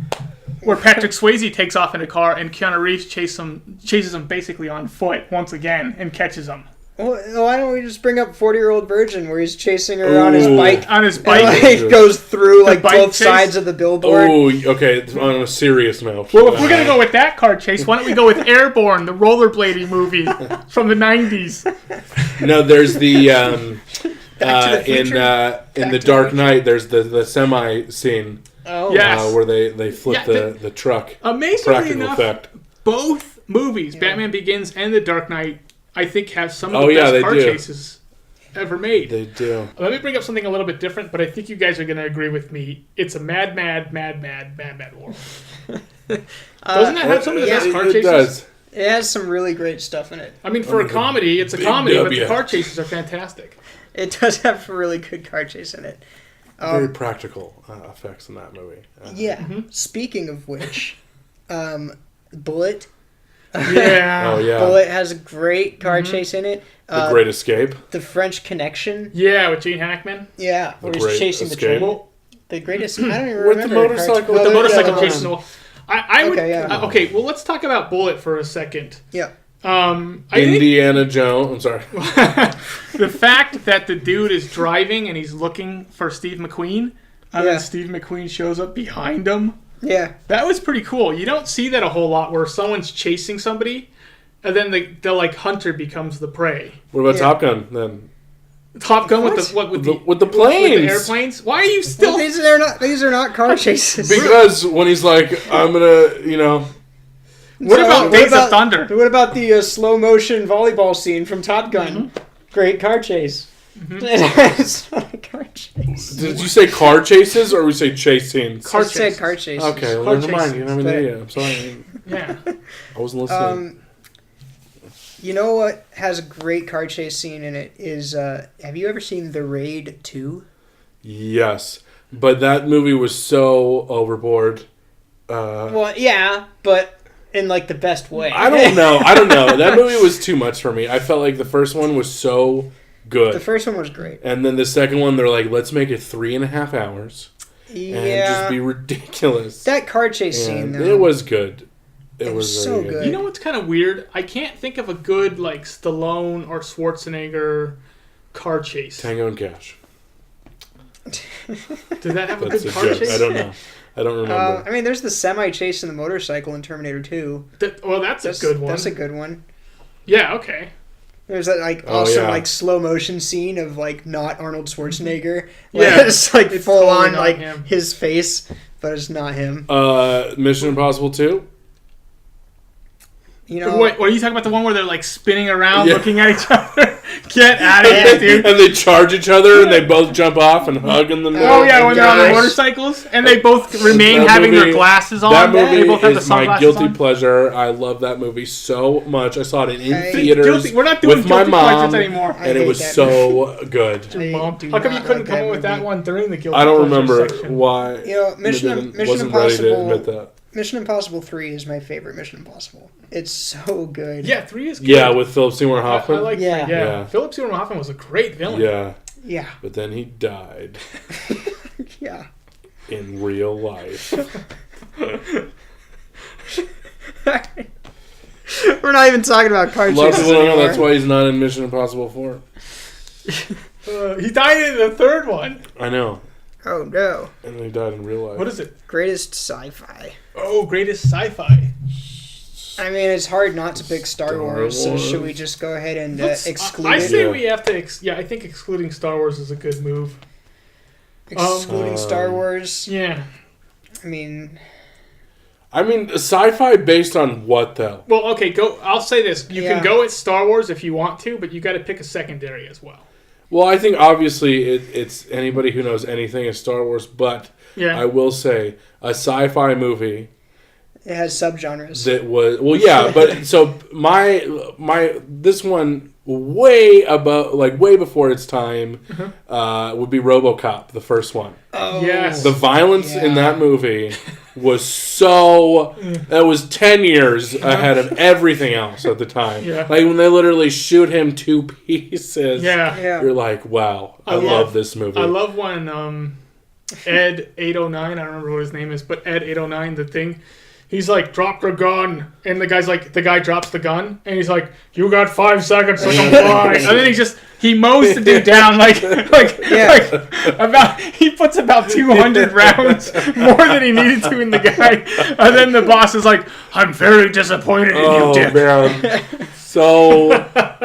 where Patrick Swayze takes off in a car and Keanu Reeves chases him basically on foot once again and catches him. Well, why don't we just bring up 40-Year-Old Virgin, where he's chasing her on his Ooh. bike, On his and bike. like goes through like bike both chase? sides of the billboard. Oh, okay. On a serious note. Well, if we're going to go with that car chase, why don't we go with Airborne, the rollerblading movie from the 90s? No, there's the Back to the Future? in Back the to Dark the Knight. There's the semi scene Oh, Yeah. where they flip Yeah, the truck. Amazingly Practical enough, effect. both movies, Yeah. Batman Begins and The Dark Knight, I think have some of Oh, the yeah, best they car do. chases. ever made. They do. Let me bring up something a little bit different, but I think you guys are going to agree with me. It's a mad world. Doesn't that have some of the best car chases? It does. It has some really great stuff in it. I mean, for a comedy, it's a comedy, but the car chases are fantastic. It does have a really good car chase in it. Very practical effects in that movie. Yeah. Speaking of which, Bullet. Yeah. Oh, yeah. Bullet has a great car chase in it. The Great Escape. The French Connection. Yeah, with Gene Hackman. Yeah, where he's chasing Escape. the train. The greatest. I don't even With remember. the motorcycle. With the motorcycle chase. I would. Okay, yeah. Okay, well, let's talk about Bullet for a second. Yeah. Indiana Jones. I'm sorry. The fact that the dude is driving and he's looking for Steve McQueen, and then Steve McQueen shows up behind him. Yeah. That was pretty cool. You don't see that a whole lot where someone's chasing somebody, and then the like hunter becomes the prey. What about Top Gun then? Top Gun with the planes? With the airplanes? Why are you still? Well, these are not car chases. Because when he's like, I'm gonna, What about Days of Thunder? What about the slow motion volleyball scene from Top Gun? Great car chase. It's not a car chase. Did you say car chases or we say chase scenes? Car chase. Car chase. Okay, well, never mind. You have an idiot. I'm sorry. Yeah. I wasn't listening. You know what has a great car chase scene in it is, have you ever seen The Raid 2? Yes. But that movie was so overboard. Well, yeah, but in like the best way. I don't know. That movie was too much for me. I felt like the first one was so good. The first one was great. And then the second one, they're like, let's make it 3.5 hours. Yeah. And just be ridiculous. That car chase scene, though. It was good. It was so very good. You know what's kind of weird? I can't think of a good like Stallone or Schwarzenegger car chase. Tango and Cash. Did that have a That's good a car joke. chase? I don't know. I don't remember. I mean, there's the semi chase in the motorcycle in Terminator 2. That's a good one. That's a good one. Yeah. Okay. There's that like awesome like slow motion scene of like not Arnold Schwarzenegger. Yeah, it's like it's full totally on not like him. his face, but it's not him. Mission Impossible 2? You know, Wait, are you talking about the one where they're like spinning around looking at each other? Get out of here, dude. And they charge each other and they both jump off and hug in the middle. Oh yeah, when they're on the Gosh. motorcycles and they both remain That having movie- their glasses on. That They movie both have the is my sunglasses guilty on. pleasure. I love that movie so much. I saw it in Hey, theaters Guilty. We're not doing with my guilty mom, pleasures anymore. and it hate was that so good. Your mom. do How come you not couldn't like come that up with that movie. one during the guilty I don't pleasure remember section? why. You know, Mission wasn't Impossible. ready to admit that. Mission Impossible 3 is my favorite Mission Impossible. It's so good. Yeah, 3 is good. Yeah, with Philip Seymour I Hoffman. like Yeah. yeah. Philip Seymour Hoffman was a great villain. Yeah, Yeah. but then he died Yeah. in real life. We're not even talking about car A lot of chases people don't know anymore. that's why he's not in Mission Impossible 4. He died in the third one. I know. Oh no. And then he died in real life. What is it? Greatest sci-fi. Oh, greatest sci-fi. I mean, it's hard not to pick Star Star Wars, so Wars. should we just go ahead and exclude I it? say we have to. I think excluding Star Wars is a good move. Excluding Star Wars. Yeah. I mean, sci-fi based on what though? Well, okay. I'll say this: you Yeah. can go at Star Wars if you want to, but you got to pick a secondary as well. Well, I think obviously it's anybody who knows anything is Star Wars, but Yeah. I will say a sci-fi movie it has subgenres. that was but so my this one way before its time would be RoboCop, the first one. Oh, Yes. The violence in Yeah. that movie was so that was 10 years ahead of everything else at the time. Yeah. Like when they literally shoot him to pieces. Yeah. You're like, wow, I love this movie. I love when Ed 809. I don't remember what his name is, but Ed 809, the thing. He's like, drop the gun. And the guy drops the gun. And he's like, you got 5 seconds to comply. And then he mows the dude down he puts about 200 rounds more than he needed to in the guy. And then the boss is like, I'm very disappointed in you, Dick. Man. So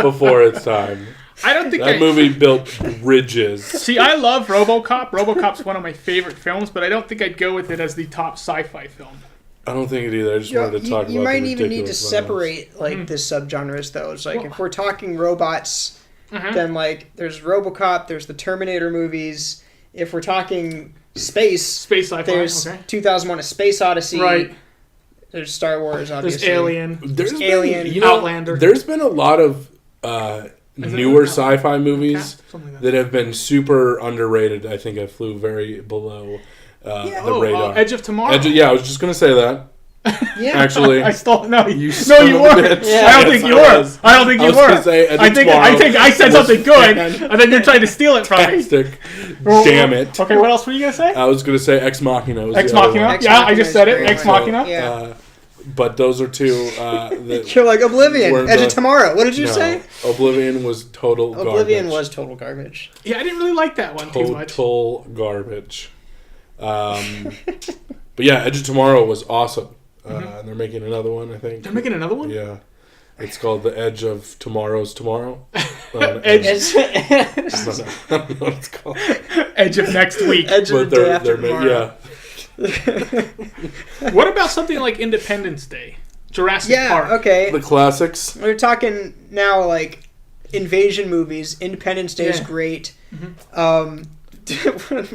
before its time. I don't think That movie built bridges. See, I love RoboCop. RoboCop's one of my favorite films, but I don't think I'd go with it as the top sci-fi film. I don't think it either. I just wanted to talk about You the might even need to ridiculous violence. separate like the subgenres though. It's like if we're talking robots then like there's RoboCop, there's the Terminator movies. If we're talking space sci-fi, there's 2001: A Space Odyssey. Right. There's Star Wars, obviously. There's Alien. There's Alien. You know, Outlander. There's been a lot of newer sci-fi movies that have been super underrated. I think I flew very below the radar. Edge of Tomorrow. I was just gonna say that. Yeah. Actually, I stole. No, you weren't. Yeah. I don't think you were. I don't think you were. I think I said something good, and then you're trying to steal it from me. Damn it. Okay, what else were you gonna say? I was gonna say Ex Machina. Ex Machina. Yeah, I just said it. Ex Machina. Yeah. But those are two. You're like Oblivion, Edge of Tomorrow. What did you say? Oblivion was total garbage. Oblivion was total garbage. Yeah, I didn't really like that one too much. Total garbage. But yeah, Edge of Tomorrow was awesome. And they're making another one, I think. They're making another one? Yeah. It's called The Edge of Tomorrow's Tomorrow. Edge. I don't know what it's called. Edge of next week. Edge of the day after tomorrow. What about something like Independence Day? Jurassic Park. Yeah, okay. The classics. We're talking now like invasion movies. Independence Day is great.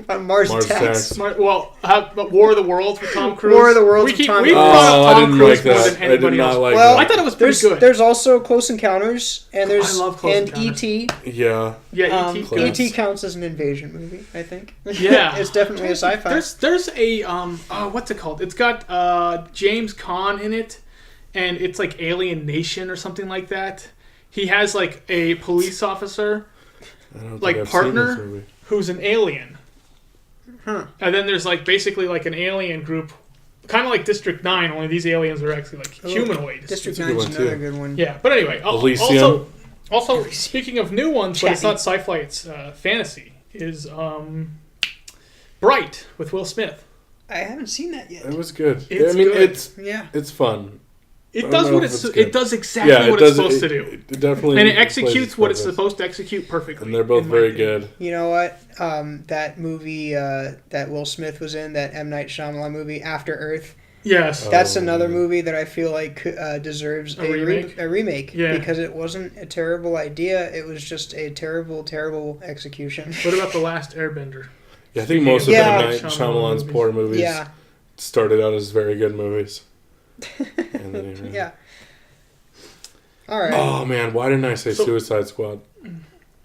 Mars Attacks. War of the Worlds with Tom Cruise. War of the Worlds with Tom Cruise. I didn't like that. I did not like that. I thought it was pretty good. There's also Close Encounters, and there's I love Close Encounters. E.T. Yeah. Yeah, E.T. E.T. counts as an invasion movie, I think. Yeah. It's definitely a sci-fi. There's a what's it called? It's got James Caan in it, and it's like Alien Nation or something like that. He has like a police officer, partner, who's an alien. And then there's like basically like an alien group, kind of like District 9, only these aliens are actually like humanoid. District 9 is another good one. Yeah, but anyway, also speaking of new ones, but it's not sci-fi, it's fantasy, is Bright with Will Smith. I haven't seen that yet. It was good. Good. It's fun. It does exactly what it's supposed to do. It definitely, and it executes what it's supposed to execute perfectly. And they're both very good. You know what? That movie that Will Smith was in, that M. Night Shyamalan movie, After Earth. Yes. That's another movie that I feel like deserves a remake. Yeah. Because it wasn't a terrible idea. It was just a terrible, terrible execution. What about The Last Airbender? Yeah, I think most of M. Night Shyamalan's poor movies started out as very good movies. Yeah. All right. Oh man, why didn't I say Suicide Squad?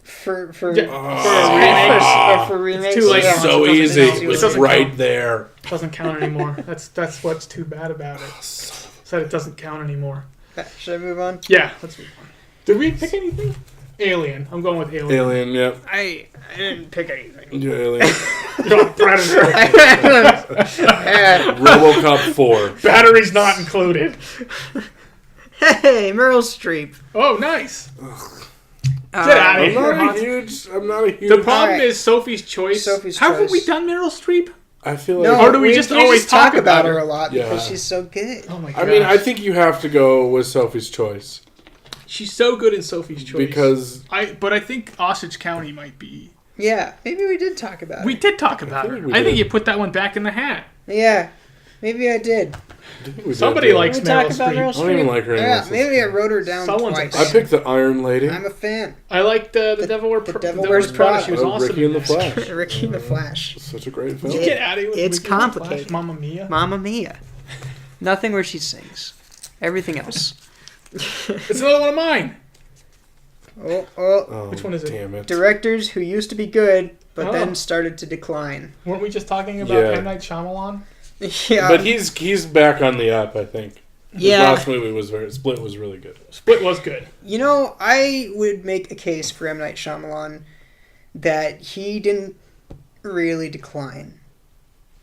For remake? It's too late. It's so easy. It's right there. It doesn't count anymore. That's what's too bad about it. Said it doesn't count anymore. Should I move on? Yeah, let's move on. Did we pick anything? Alien. I'm going with Alien. Alien, yeah. I didn't pick anything. Yeah, Alien. Predator. RoboCop 4. Batteries not included. Hey, Meryl Streep. Oh, nice. Get out of here. I'm not a huge... The problem is Sophie's Choice. Haven't we done Meryl Streep? I feel like... Or do we just always talk about her a lot because she's so good. Oh my god. I mean, I think you have to go with Sophie's Choice. She's so good in Sophie's Choice. Because... But I think Osage County might be... Yeah, maybe we did talk about it. We did talk about her. I think you put that one back in the hat. Yeah, maybe I did. Somebody likes Meryl Streep. I don't even like her anymore. Yeah, maybe I wrote her down twice. I picked the Iron Lady. I'm a fan. I liked the Devil Wears Prada. She was awesome. Ricky and the Flash. Ricky and the Flash. Such a great film. Get out of here. It's complicated. Mamma Mia. Mamma Mia. Nothing where she sings. Everything else. It's another one of mine. Oh. Which one is it? Damn it. Directors who used to be good, but then started to decline. Weren't we just talking about M. Night Shyamalan? Yeah. But he's back on the up, I think. His last movie was Split was really good. Split was good. You know, I would make a case for M. Night Shyamalan that he didn't really decline.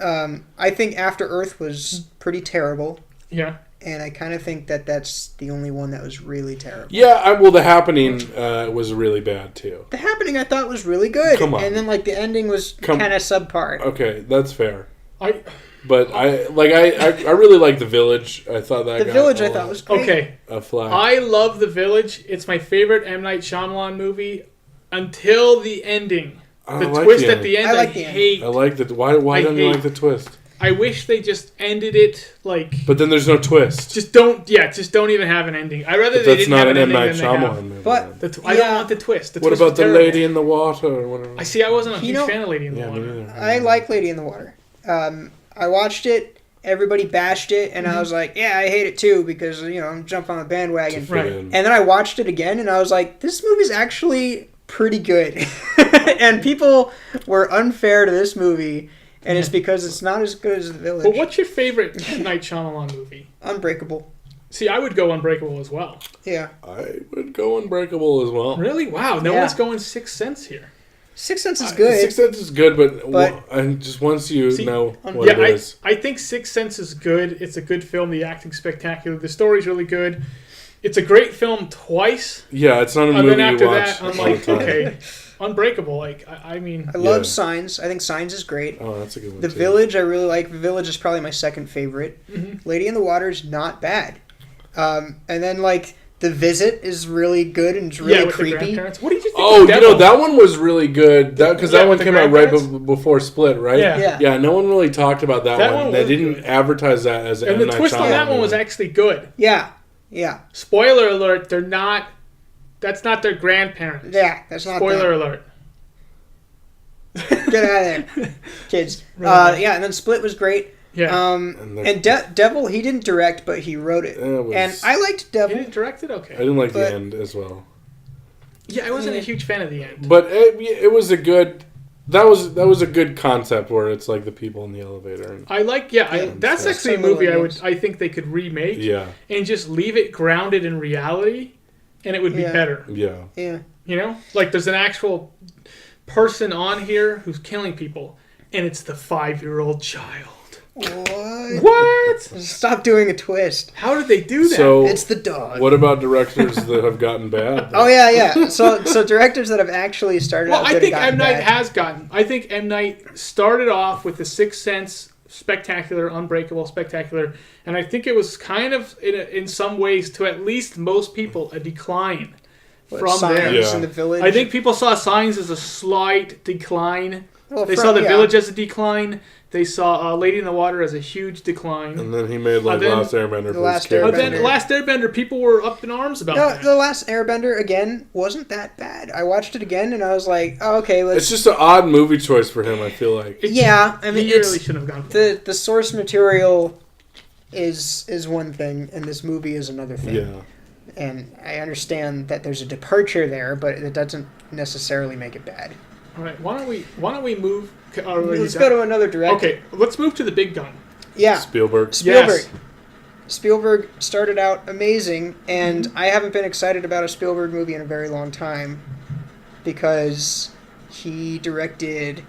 I think After Earth was pretty terrible. Yeah. And I kind of think that that's the only one that was really terrible. Yeah, well, The Happening was really bad, too. The Happening I thought was really good. Come on. And then, like, the ending was kind of subpar. Okay, that's fair. But I really like The Village. I thought that The Village I thought was great. Okay. A flag. I love The Village. It's my favorite M. Night Shyamalan movie until the ending. The twist at the end, I hate. I like it. Why don't you like the twist? I wish they just ended it like. But then there's no twist. Just don't even have an ending. I'd rather they didn't have an ending than they have. Movie. But I don't want the twist. What about the Lady in the Water or whatever? I see. I wasn't a huge fan of Lady in the Water. I like Lady in the Water. I watched it. Everybody bashed it, and I was like, "Yeah, I hate it too," because I'm jumping on the bandwagon. Right. And then I watched it again, and I was like, "This movie's actually pretty good." And people were unfair to this movie, and it's because it's not as good as The Village. But what's your favorite M. Night Shyamalan movie? Unbreakable. See, I would go Unbreakable as well. Yeah. I would go Unbreakable as well. Really? Wow. No one's going Sixth Sense here. Sixth Sense is good. Sixth Sense is good, but and just once you know what it is. I think Sixth Sense is good. It's a good film. The acting's spectacular. The story's really good. It's a great film twice. Yeah, it's not a movie then after you watch that, I'm all the like, time. okay, Unbreakable. Like, I mean... I love Signs. I think Signs is great. Oh, that's a good one, The Village, I really like. The Village is probably my second favorite. Mm-hmm. Lady in the Water is not bad. And then, like... The Visit is really good and really creepy. What did you think? Oh, that one was really good. Because that one came out right before Split, right? Yeah. No one really talked about that one. They didn't advertise that as an And the twist on that one was actually good. Yeah. Spoiler alert: they're not. That's not their grandparents. Yeah, that's not. Spoiler alert. Get out of there, kids. And then Split was great. Yeah. And Devil, he didn't direct, but he wrote it. And I liked Devil. He didn't direct it? Okay. I didn't like the end as well. Yeah, I wasn't a huge fan of the end. But it was a good... That was a good concept where it's like the people in the elevator. And, I like... that's actually a movie I think they could remake. Yeah. And just leave it grounded in reality, and it would be better. Yeah. Yeah. Like there's an actual person on here who's killing people, and it's the 5-year-old child. What? Stop doing a twist. How did they do that? So, it's the dog. What about directors that have gotten bad? Oh yeah. So directors that have actually started. Well, out I think M. Night bad. has gotten. I think M. Night started off with The Sixth Sense, spectacular, Unbreakable, spectacular, and I think it was kind of in some ways to at least most people a decline from there. Signs in The Village. I think people saw Signs as a slight decline. Well, they saw The Village as a decline. They saw Lady in the Water as a huge decline. And then he made Last Airbender. But then Last Airbender, people were up in arms about that. The Last Airbender, again, wasn't that bad. I watched it again, and I was like, oh, okay, let's... It's just an odd movie choice for him, I feel like. He really shouldn't have gone for it. The source material is one thing, and this movie is another thing. Yeah. And I understand that there's a departure there, but it doesn't necessarily make it bad. All right, why don't we move? Let's go to another director. Okay, let's move to the big gun. Yeah, Spielberg. Yes. Spielberg started out amazing, and I haven't been excited about a Spielberg movie in a very long time because he directed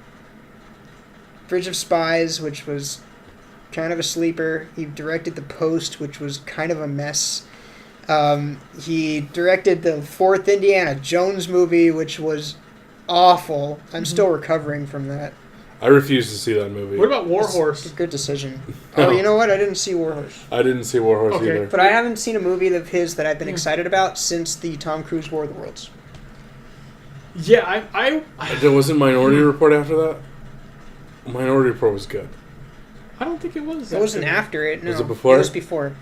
Bridge of Spies, which was kind of a sleeper. He directed The Post, which was kind of a mess. He directed the fourth Indiana Jones movie, which was awful. I'm still recovering from that. I refuse to see that movie. What about War Horse? Good decision. No. Oh, you know what? I didn't see War Horse. I didn't see War Horse either. But I haven't seen a movie of his that I've been excited about since the Tom Cruise War of the Worlds. Yeah, There wasn't Minority Report after that? Minority Report was good. I don't think it was. It wasn't after it, no. Was it before? It was before.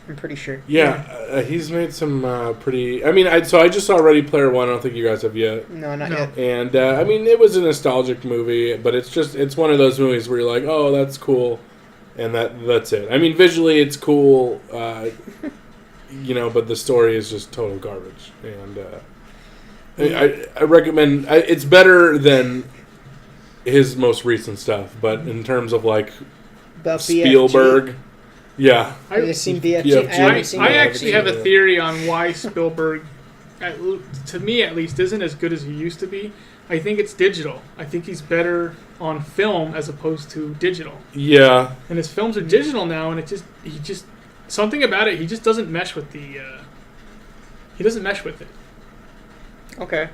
I'm pretty sure. Yeah, he's made some pretty... I mean, I just saw Ready Player One. I don't think you guys have yet. No, not yet. And, I mean, it was a nostalgic movie, but it's one of those movies where you're like, oh, that's cool, and that's it. I mean, visually it's cool, but the story is just total garbage. And I recommend... it's better than his most recent stuff, but in terms of, like, Spielberg... BFG. Yeah. Have you seen BFG? BFG. I actually have a theory on why Spielberg, to me at least, isn't as good as he used to be. I think it's digital. I think he's better on film as opposed to digital. Yeah. And his films are digital now, and he just something about it. He just doesn't mesh with the. He doesn't mesh with it. Okay.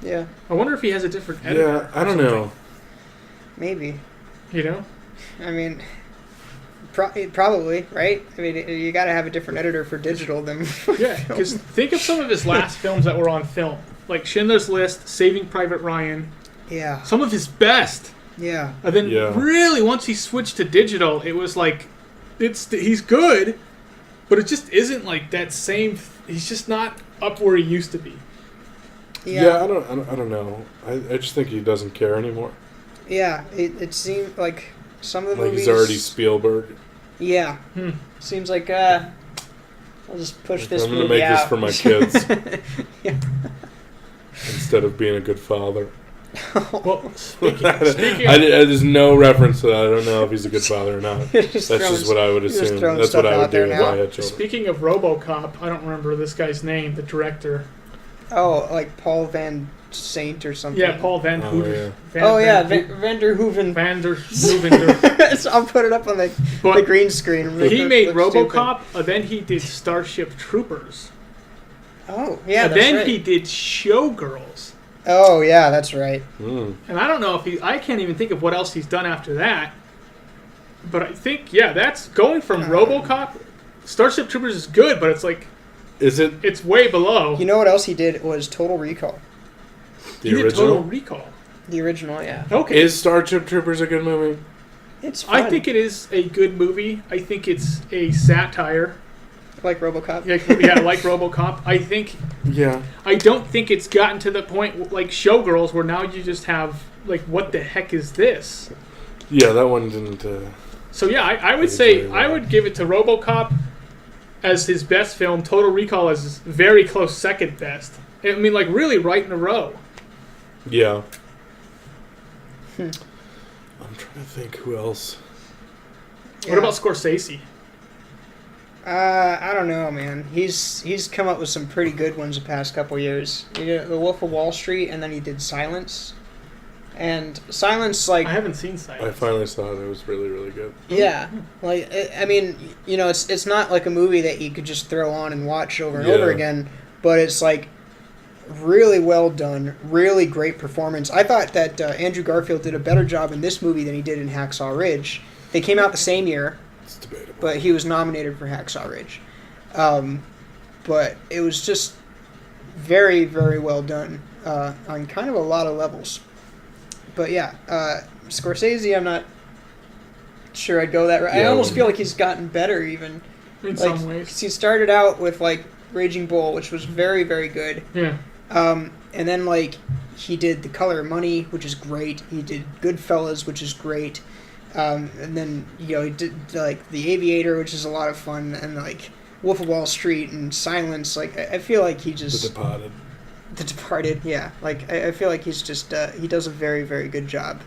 Yeah. I wonder if he has a different editor. Yeah, I don't know. Maybe. You know. I mean. Probably, right? I mean, you got to have a different editor for digital than yeah, because think of some of his last films that were on film, like Schindler's List, Saving Private Ryan. Yeah. Some of his best Yeah. And then really, once he switched to digital, it was like, he's good, but it just isn't like that same. He's just not up where he used to be. Yeah, I don't know. I just think he doesn't care anymore. Yeah, it seemed like some of the movies... Like he's already Spielberg. Yeah. Seems like, I'll just push this movie out. I'm going to make this for my kids. Yeah. Instead of being a good father. Well, there's no reference to that. I don't know if he's a good father or not. That's just what I would assume. That's what I would do if I had children. Speaking of RoboCop, I don't remember this guy's name, the director. Oh, like Paul Van Saint or something. Yeah, Paul Van Hooven. Vander Hooven. Vander Hooven. So I'll put it up on the green screen. He made RoboCop, and then he did Starship Troopers. Oh, yeah, and then he did Showgirls. Oh, yeah, that's right. Mm. And I don't know if I can't even think of what else he's done after that. But I think, that's going from RoboCop. Starship Troopers is good, but it's like... Is it? It's way below. You know what else he did was Total Recall. The original? Did Total Recall. The original, yeah. Okay. Is Starship Troopers a good movie? It's fun. I think it is a good movie. I think it's a satire. Like RoboCop? Yeah, like RoboCop. I think... Yeah. I don't think it's gotten to the point like Showgirls where now you just have, like, what the heck is this? Yeah, that one didn't... So, yeah, I would say I would give it to RoboCop as his best film, Total Recall as his very close second best. I mean, like, really right in a row. Yeah. I'm trying to think who else. Yeah. What about Scorsese? I don't know, man. He's come up with some pretty good ones the past couple years. He did The Wolf of Wall Street, and then he did Silence. And Silence, like... I haven't seen Silence. I finally saw it. It was really, really good. Yeah. Like, I mean, you know, it's not like a movie that you could just throw on and watch over and over again, but it's, like, really well done, really great performance. I thought that Andrew Garfield did a better job in this movie than he did in Hacksaw Ridge. They came out the same year. It's debatable. But he was nominated for Hacksaw Ridge. But it was just very, very well done on kind of a lot of levels. But yeah, Scorsese, I'm not sure I'd go that right. I almost feel like he's gotten better even. In some ways. He started out with like Raging Bull, which was very, very good. Yeah. And then like he did The Color of Money, which is great. He did Goodfellas, which is great. And then, you know, he did like The Aviator, which is a lot of fun, and like Wolf of Wall Street and Silence. Like I feel like he just... The Departed. The Departed, yeah. Like I feel like he's just he does a very, very good job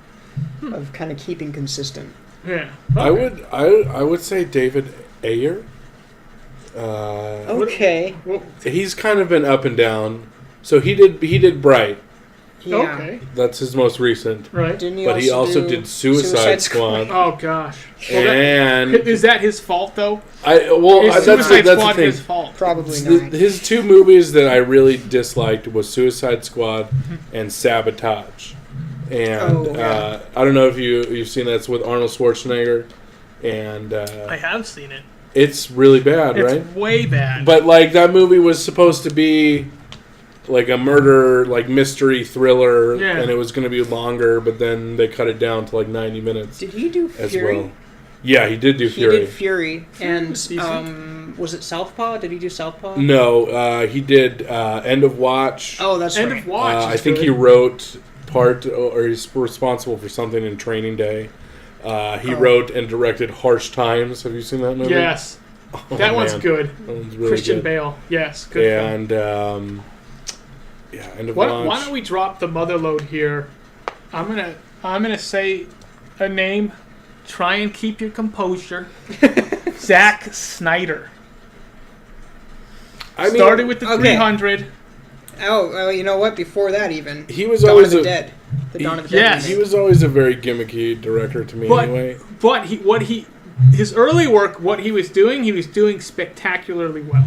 of kind of keeping consistent. Yeah. Okay. I would say David Ayer. Okay. He's kind of been up and down. So he did Bright. Yeah. Okay. That's his most recent. Right. But he also did Suicide Squad. Oh gosh. And is that his fault though? That's Suicide Squad the thing. his fault? Probably not. His two movies that I really disliked was Suicide Squad and Sabotage. And I don't know if you've seen that. It's with Arnold Schwarzenegger. And I have seen it. It's really bad, right? It's way bad. But like that movie was supposed to be like a murder, like mystery thriller, and it was going to be longer, but then they cut it down to like 90 minutes. Did he do Fury? Well. Yeah, he did do Fury. He did Fury, and was it Southpaw? Did he do Southpaw? No, he did End of Watch. Oh, that's End right. of Watch. I think he wrote part, or he's responsible for something in Training Day. He wrote and directed Harsh Times. Have you seen that movie? Yes. That one's good. That one's really Christian good. Bale. Yes, good. And End of Watch. Why don't we drop the mother load here? I'm gonna say a name. Try and keep your composure. Zack Snyder. Started with the 300. Oh, you know what? Before that, even he was Dawn always of the Dead. The Dawn of the Dead. Yes, he was always a very gimmicky director to me. Anyway, but his early work, what he was doing spectacularly well.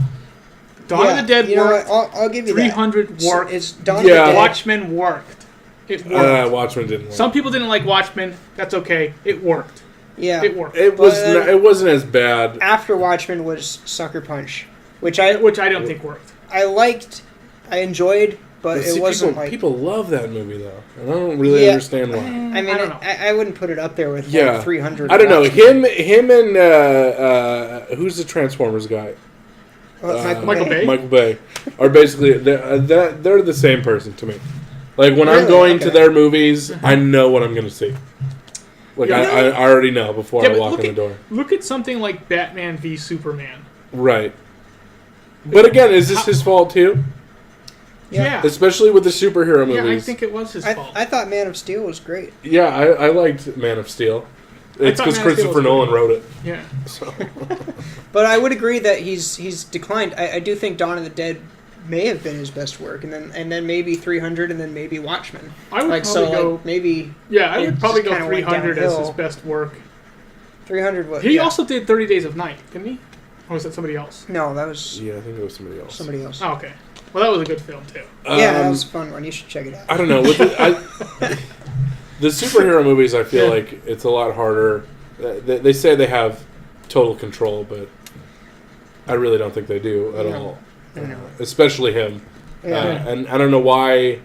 Dawn of the Dead worked. I'll give you 300 that. worked. It's Dawn of the Dead. Watchmen worked. It worked. Watchmen didn't work. Some people didn't like Watchmen. That's okay. It worked. Yeah, it worked. It wasn't as bad. After Watchmen was Sucker Punch, which I don't think worked. I enjoyed, but See, it wasn't people love that movie though, and I don't really understand why. I mean, I don't know. I wouldn't put it up there with 300. I don't know him and who's the Transformers guy? Michael Bay. Michael Bay are basically they're the same person to me. Like when I'm Really? going to their movies, I know what I'm going to see. Like I already know before I walk in the door. Look at something like Batman v Superman. Right. But again, is this his fault too? Yeah. Especially with the superhero movies. Yeah, I think it was his fault. I thought Man of Steel was great. Yeah, I liked Man of Steel. It's because Christopher Nolan wrote it. Yeah. So. But I would agree that he's declined. I do think Dawn of the Dead may have been his best work, and then maybe 300, and then maybe Watchmen. I would probably go maybe. Yeah, I would probably go kinda went 300 as his downhill. best work. 300 was. He also did 30 Days of Night, didn't he? Or was that somebody else? No, that was Yeah, I think it was somebody else. somebody else. Oh, okay. Well, that was a good film too. Yeah, that was a fun one. You should check it out. I don't know. With the superhero movies, I feel like it's a lot harder. They say they have total control, but I really don't think they do at all. No. Especially him. Yeah. And I don't know why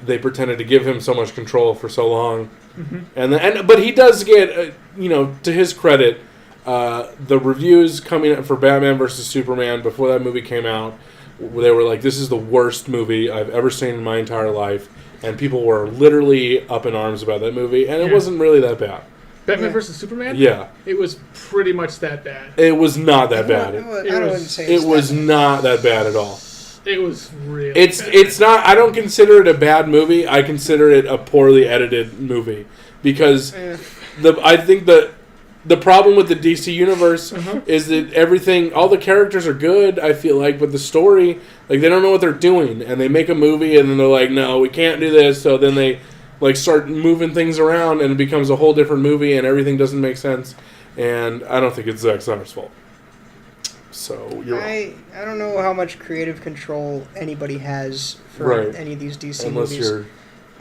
they pretended to give him so much control for so long. Mm-hmm. But he does get, to his credit, the reviews coming up for Batman vs. Superman before that movie came out, they were like, this is the worst movie I've ever seen in my entire life. And people were literally up in arms about that movie, and it wasn't really that bad. Batman vs. Superman? Yeah. It was pretty much that bad. It was not that bad. I wouldn't say it was not that bad at all. It was really bad. It's not. I don't consider it a bad movie. I consider it a poorly edited movie because I think the problem with the DC universe is that all the characters are good. I feel like, but the story, like they don't know what they're doing, and they make a movie, and then they're like, no, we can't do this. So then they start moving things around, and it becomes a whole different movie, and everything doesn't make sense. And I don't think it's Zack Snyder's fault. So you're I don't know how much creative control anybody has for any of these DC movies.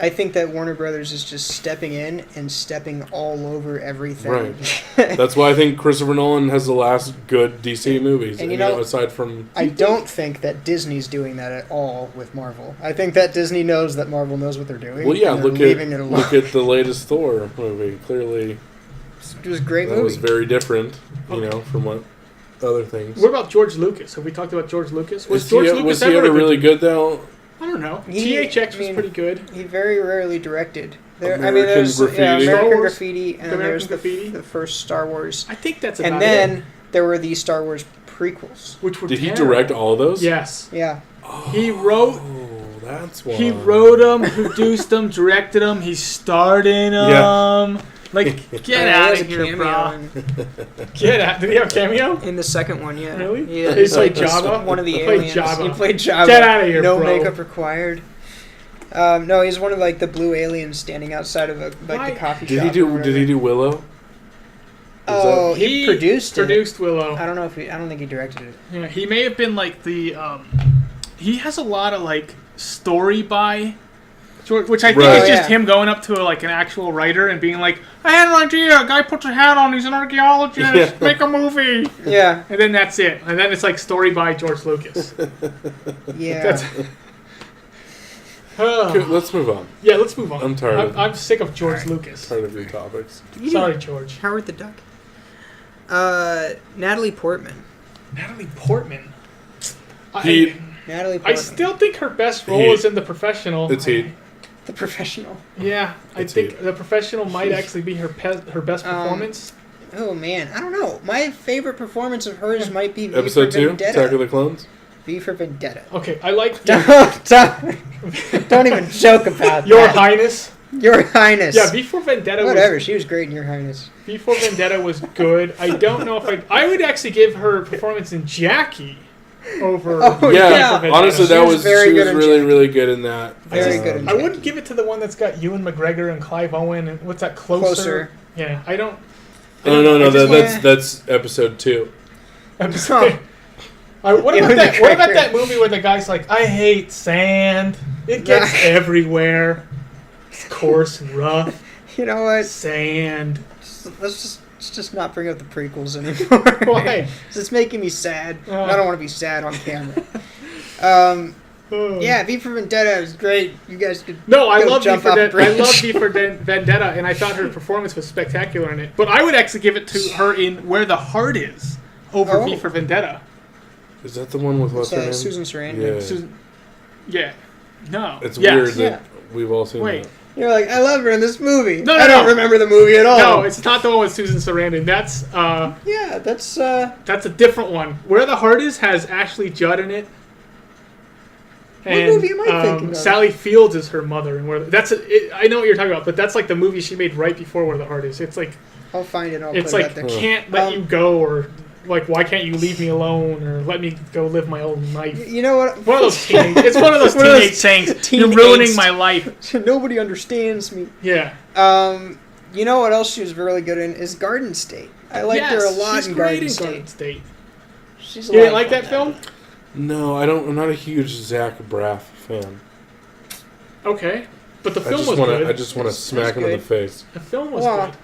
I think that Warner Brothers is just stepping in and stepping all over everything. Right. That's why I think Christopher Nolan has the last good DC movies. And aside from... I don't think that Disney's doing that at all with Marvel. I think that Disney knows that Marvel knows what they're doing. Well, yeah, look at the latest Thor movie. Clearly, it was a great movie. It was very different, from what other things. What about George Lucas? Have we talked about George Lucas? Was he ever really good, though? I don't know. THX was pretty good. He very rarely directed. American Graffiti. American Graffiti, and American there's Graffiti. the first Star Wars. I think that's about And then there were the Star Wars prequels. Which were Did he direct all those? Yes. Yeah. He wrote... that's why. He wrote them, produced them, directed them. He starred in them. Yeah. Get out of here, bro. Get out. Did he have a cameo? In the second one, yeah. Really? Yeah, He played Jabba? One of the He played aliens. Jabba. He played Jabba. Get out of here, no bro. makeup required. No, he's one of the blue aliens standing outside of the coffee shop. Did he do Willow? Oh, he produced it. Produced Willow. I don't think he directed it. Yeah, he may have been the. He has a lot of story by. Which I think is just him going up to an actual writer and being like, I had an idea. A guy puts a hat on. He's an archaeologist. Make a movie. Yeah. And then that's it. And then it's story by George Lucas. Yeah. Let's move on. Yeah, let's move on. I'm tired. I'm sick of George Lucas. Tired of your topics. Sorry, George. Howard the Duck. Natalie Portman. Natalie Portman. Natalie Portman. I still think her best role is in The Professional. It's Heat. The Professional. Yeah, I think The Professional might actually be her best performance. Oh man, I don't know. My favorite performance of hers might be Episode 2, Attack of the Clones. V for Vendetta. Okay, I like. Don't even joke about Your that. Highness. Your Highness. Yeah, V for Vendetta. Whatever, she was great in Your Highness. V for Vendetta was good. I don't know if I would actually give her performance in Jackie over. Yeah, honestly, she was really good in that. Very good. I wouldn't give it to the one that's got Ewan McGregor and Clive Owen and what's that? Closer. Yeah, I don't. No. That's episode 2. Episode. What about that movie where the guy's like, I hate sand. It gets everywhere. It's coarse and rough. You know what? Sand. Let's just not bring up the prequels anymore. Why? It's making me sad. I don't want to be sad on camera. Yeah, V for Vendetta is great. You guys could No, I go love V jump for off a I love bridge. V for Vendetta, and I thought her performance was spectacular in it. But I would actually give it to her in Where the Heart Is over V for Vendetta. Is that the one with what's her name? Susan Sarandon. Yeah. Yeah. No. It's Yes. weird that we've all seen Wait. that. You're like, I love her in this movie. No, I don't remember the movie at all. No, it's not the one with Susan Sarandon. That's Yeah, that's that's a different one. Where the Heart Is has Ashley Judd in it. What And, movie am I thinking of? Sally Fields is her mother, and I know what you're talking about, but that's like the movie she made right before Where the Heart Is. It's like I'll find it. I'll it's put like it out there. can't let you go, or like why can't you leave me alone, or let me go live my own life. You know what? One of those teenage. It's one of those One of those teenage sayings. teen You're ruining angst. my life. Nobody understands me. Yeah. You know what else she was really good in is Garden State. I liked her a lot she's in great Garden State. Garden State. She's a You lot didn't of like fun that film? No, I don't. I'm not a huge Zach Braff fan. Okay, but the I film just was want good. to. I just want to smack him in the good. face. The film was Well, good.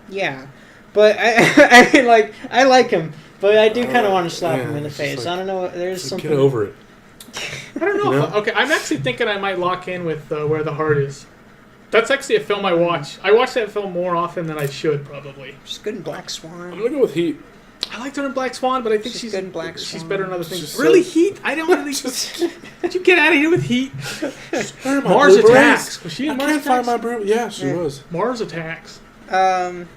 Yeah, but I mean, like, I like him, but I do kind of want to slap yeah, him in the it's just face. like- I don't know. There's Just something. get over it. I don't know. You If know? okay, I'm actually thinking I might lock in with Where the Heart Is. That's actually a film I watch. I watch that film more often than I should, probably. She's good in Black I'm Swan. gonna go with Heat. I liked her in Black Swan, but I think She's she's good in Black she's Swan. better in other things. She's Really, so- Heat? I don't really. Did you get out of here with Heat? Where are my Mars blueberries? Attacks. Was she in I Mars can't find Attacks? my brew. Yeah, she Yeah. was. Mars Attacks. Man,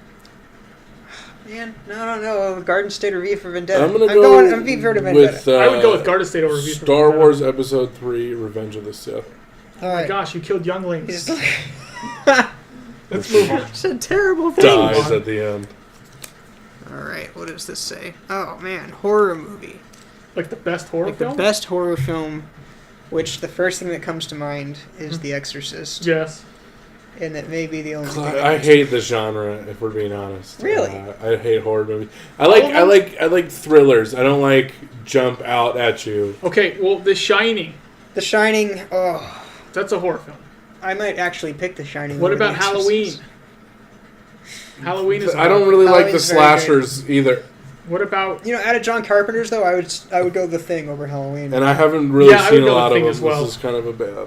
no. Garden State or V for Vendetta. I'm gonna I'm go going. I'm V for Vendetta. with I would go with Garden State over V for Star Vendetta. Wars Episode 3: Revenge of the Sith. All Oh my right. gosh, you killed younglings. He's like, Let's move on. it's a terrible thing. Dies at the end. All right, what does this say? Oh man, horror movie. Like the best horror Like film? the best horror film, which the first thing that comes to mind is The Exorcist, Yes. and that may be the only. thing I hate the genre, if we're being honest. Really? I hate horror movies. I like thrillers. I don't like jump out at you. Okay, well, The Shining. The Shining. Oh, That's a horror film. I might actually pick The Shining. What over The about Halloween? Exorcist. Halloween is. I don't really like the Halloween's very slashers either, What about? You know, out of John Carpenter's though, I would go The Thing over Halloween. and I haven't really Yeah, I would seen a go lot The of Thing them. as well. This is kind of a bad.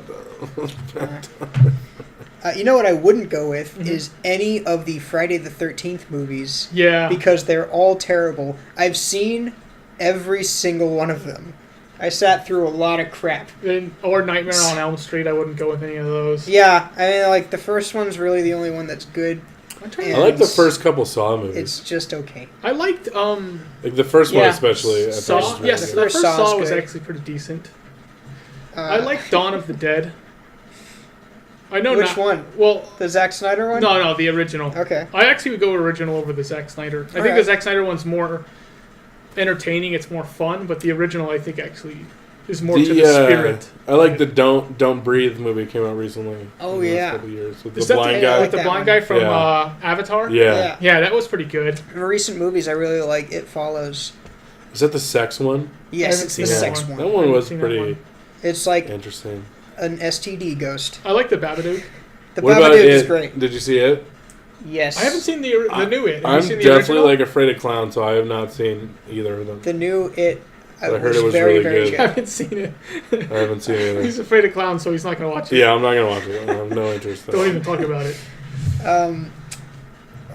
You know what I wouldn't go with Mm-hmm. is any of the Friday the 13th movies Yeah. because they're all terrible. I've seen every single one of them. I sat through a lot of crap. Or Nightmare on Elm Street. I wouldn't go with any of those. Yeah, I mean, like, the first one's really the only one that's good. I'm trying I like the first couple Saw movies. It's just okay. I liked Like the first one Yeah. especially. I thought Saw. was really Yes, good. the First first Saw's Saw was good. actually pretty decent. Uh, I like Dawn of the Dead. I know Which not, one? Well, The Zack Snyder one? no, the original. Okay. I actually would go original over the Zack Snyder. I think the Alright. Zack Snyder one's more entertaining. It's more fun, but the original I think actually is more to the spirit. I like the Don't Breathe movie came out recently. Oh, in the last yeah. couple years, with Is the that blind the, guy. with the that blind one. guy from Yeah. Avatar? Yeah. Yeah, that was pretty good. In recent movies, I really like It Follows. Is that the sex one? Yes, haven't it's the seen that sex one. That one. one was seen that pretty one. It's like interesting. an STD ghost. I like the Babadook. The What about Babadook it? is great. Did you see it? Yes. I haven't seen the new It. Have I'm you seen the definitely original? like afraid of clowns, so I have not seen either of them. The new It. I heard was it was very, really very good. I haven't seen it. I haven't seen it He's either. afraid of clowns, so he's not going to watch it. Yeah, I'm not gonna watch it. I have no interest. in Don't it. even talk about it.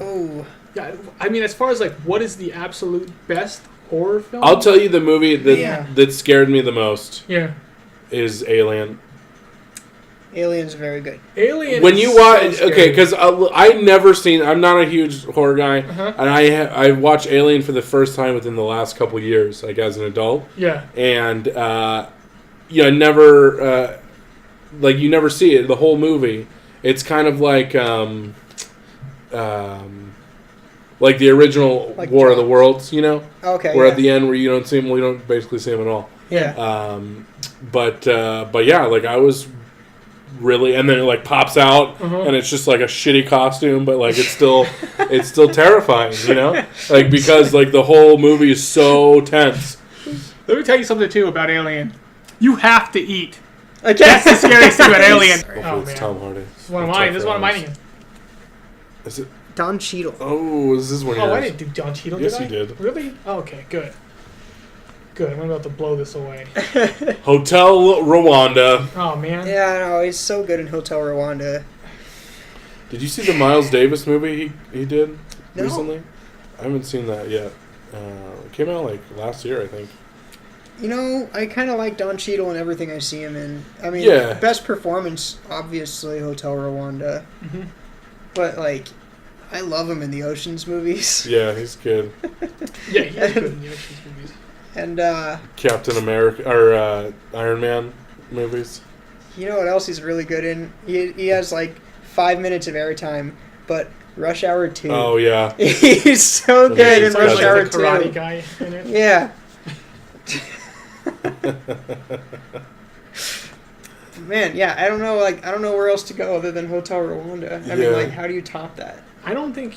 Oh. Yeah, I mean, as far as like what is the absolute best horror film? I'll tell you the movie that Yeah. that scared me the most Yeah, is Alien. Alien's very good. Alien. When is you so watch, scary. okay, because I never seen. I'm not a huge horror guy, Uh-huh. and I watched Alien for the first time within the last couple years, like as an adult, Yeah, and never like you never see it the whole movie. It's kind of like the original Like War of the Jaws. Worlds, you know, Okay. where yeah. at the end where you don't see him, well, you don't basically see him at all. Yeah. But yeah, like I was really, and then it like pops out, Uh-huh. and it's just like a shitty costume, but like it's still terrifying, you know, like because like the whole movie is so tense. let me tell you something too about Alien. You have to eat. Okay. That's the scariest thing about Alien. Hopefully Oh it's man, Tom Hardy. this is one of mine. This is one of mine again. Is it? Don Cheadle. Oh, is this one? Oh, I yours? didn't do John Cheadle. Yes, did I? you did. Really? Oh, okay, good. Good. I'm about to blow this away. Hotel Rwanda. Oh man. Yeah, no, he's so good in Hotel Rwanda. Did you see the Miles Davis movie he did No. recently? I haven't seen that yet. It came out like last year, I think. You know, I kind of like Don Cheadle and everything I see him in. I mean, Yeah. best performance, obviously, Hotel Rwanda. Mm-hmm. But, like, I love him in the Oceans movies. Yeah, he's good. Yeah, he's good in the Ocean's movies. And, Captain America or Iron Man movies. you know what else he's really good in? He has, like, 5 minutes of airtime, but Rush Hour 2. Oh yeah. He's so Yeah, good in he's Rush got, Hour Like the karate 2. guy in it. Yeah. Man, yeah, I don't know where else to go other than Hotel Rwanda. I mean, Yeah. like, how do you top that? I don't think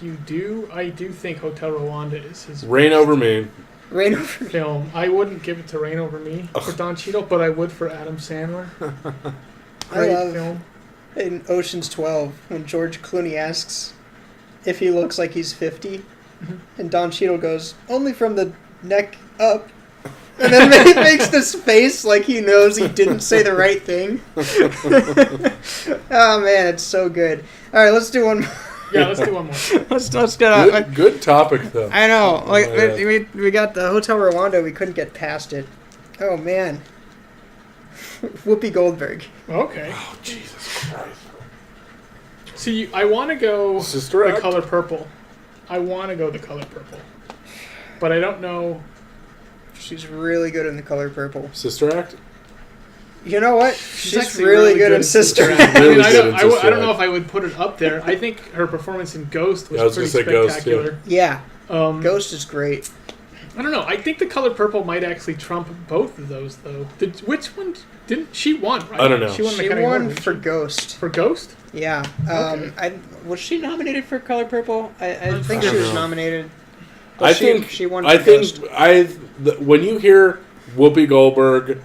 you do. I do think Hotel Rwanda is his Reign Over Me. Rain over me. film. I wouldn't give it to Reign Over Me for Don Cheadle, but I would for Adam Sandler. I Great love film. in Ocean's 12 when George Clooney asks if he looks like he's 50, and Don Cheadle goes, "Only from the neck up." And then makes this face like he knows he didn't say the right thing. Oh man, it's so good. All right, let's do one more. Yeah, let's do one more. Let's get Good topic though. I know. Like Oh, yeah. we got the Hotel Rwanda. We couldn't get past it. Oh man. Whoopi Goldberg. Okay. Oh Jesus Christ. See, I want to go Sister the Act? color purple. I want to go the color purple, but I don't know. She's really good in The Color Purple. Sister Act? You know what? She's actually really good in Sister Act. Really I good in Sister don't know Act. if I would put it up there. I think her performance in Ghost was, Yeah, I was pretty gonna say Ghost, spectacular. Yeah, Ghost. Ghost is great. I don't know. I think the color purple might actually trump both of those, though. Which one didn't she won? Right? I don't know. She won, the She Academy Award, won didn't for she? Ghost. For Ghost. Yeah. Okay. Was she nominated for Color Purple? I think I she don't was know. nominated. But I think she won. I For think Ghost. when you hear Whoopi Goldberg,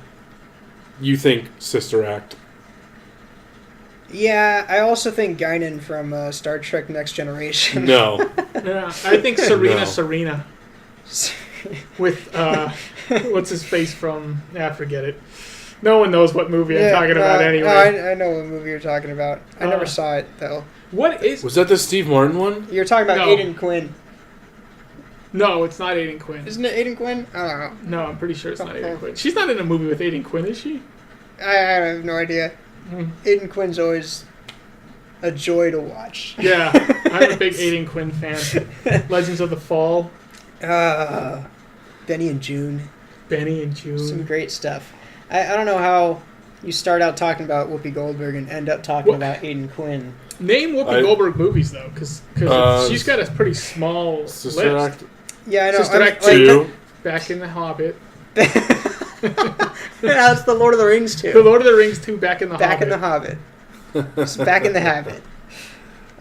you think Sister Act. Yeah, I also think Guinan from Star Trek: Next Generation. No. Yeah, I think Serena No. Serena with what's his face from? Forget it. No one knows what movie I'm talking about anyway. I know what movie you're talking about. I never Uh, saw it though. What is? Was that the Steve Martin one? You're talking about No. Aiden Quinn, No, it's not Aiden Quinn. isn't it? Aiden Quinn? I don't know. No, I'm pretty sure it's not Aiden Quinn. She's not in a movie with Aiden Quinn, is she? I have no idea. Mm. Aiden Quinn's always a joy to watch. Yeah, I'm a big Aiden Quinn fan. Legends of the Fall, Benny and June. Benny and Some June. great stuff. I don't know how you start out talking about Whoopi Goldberg and end up talking What? about Aiden Quinn. Name Whoopi I- Goldberg movies though, because she's got a pretty small Sister list. Act Yeah, I know. Sister I'm- Act like, 2. Back in the Hobbit, Yeah, it's the Lord of the Rings too. The Lord of the Rings 2, Back in the Back Hobbit. in the Hobbit. It's Back in the Habit.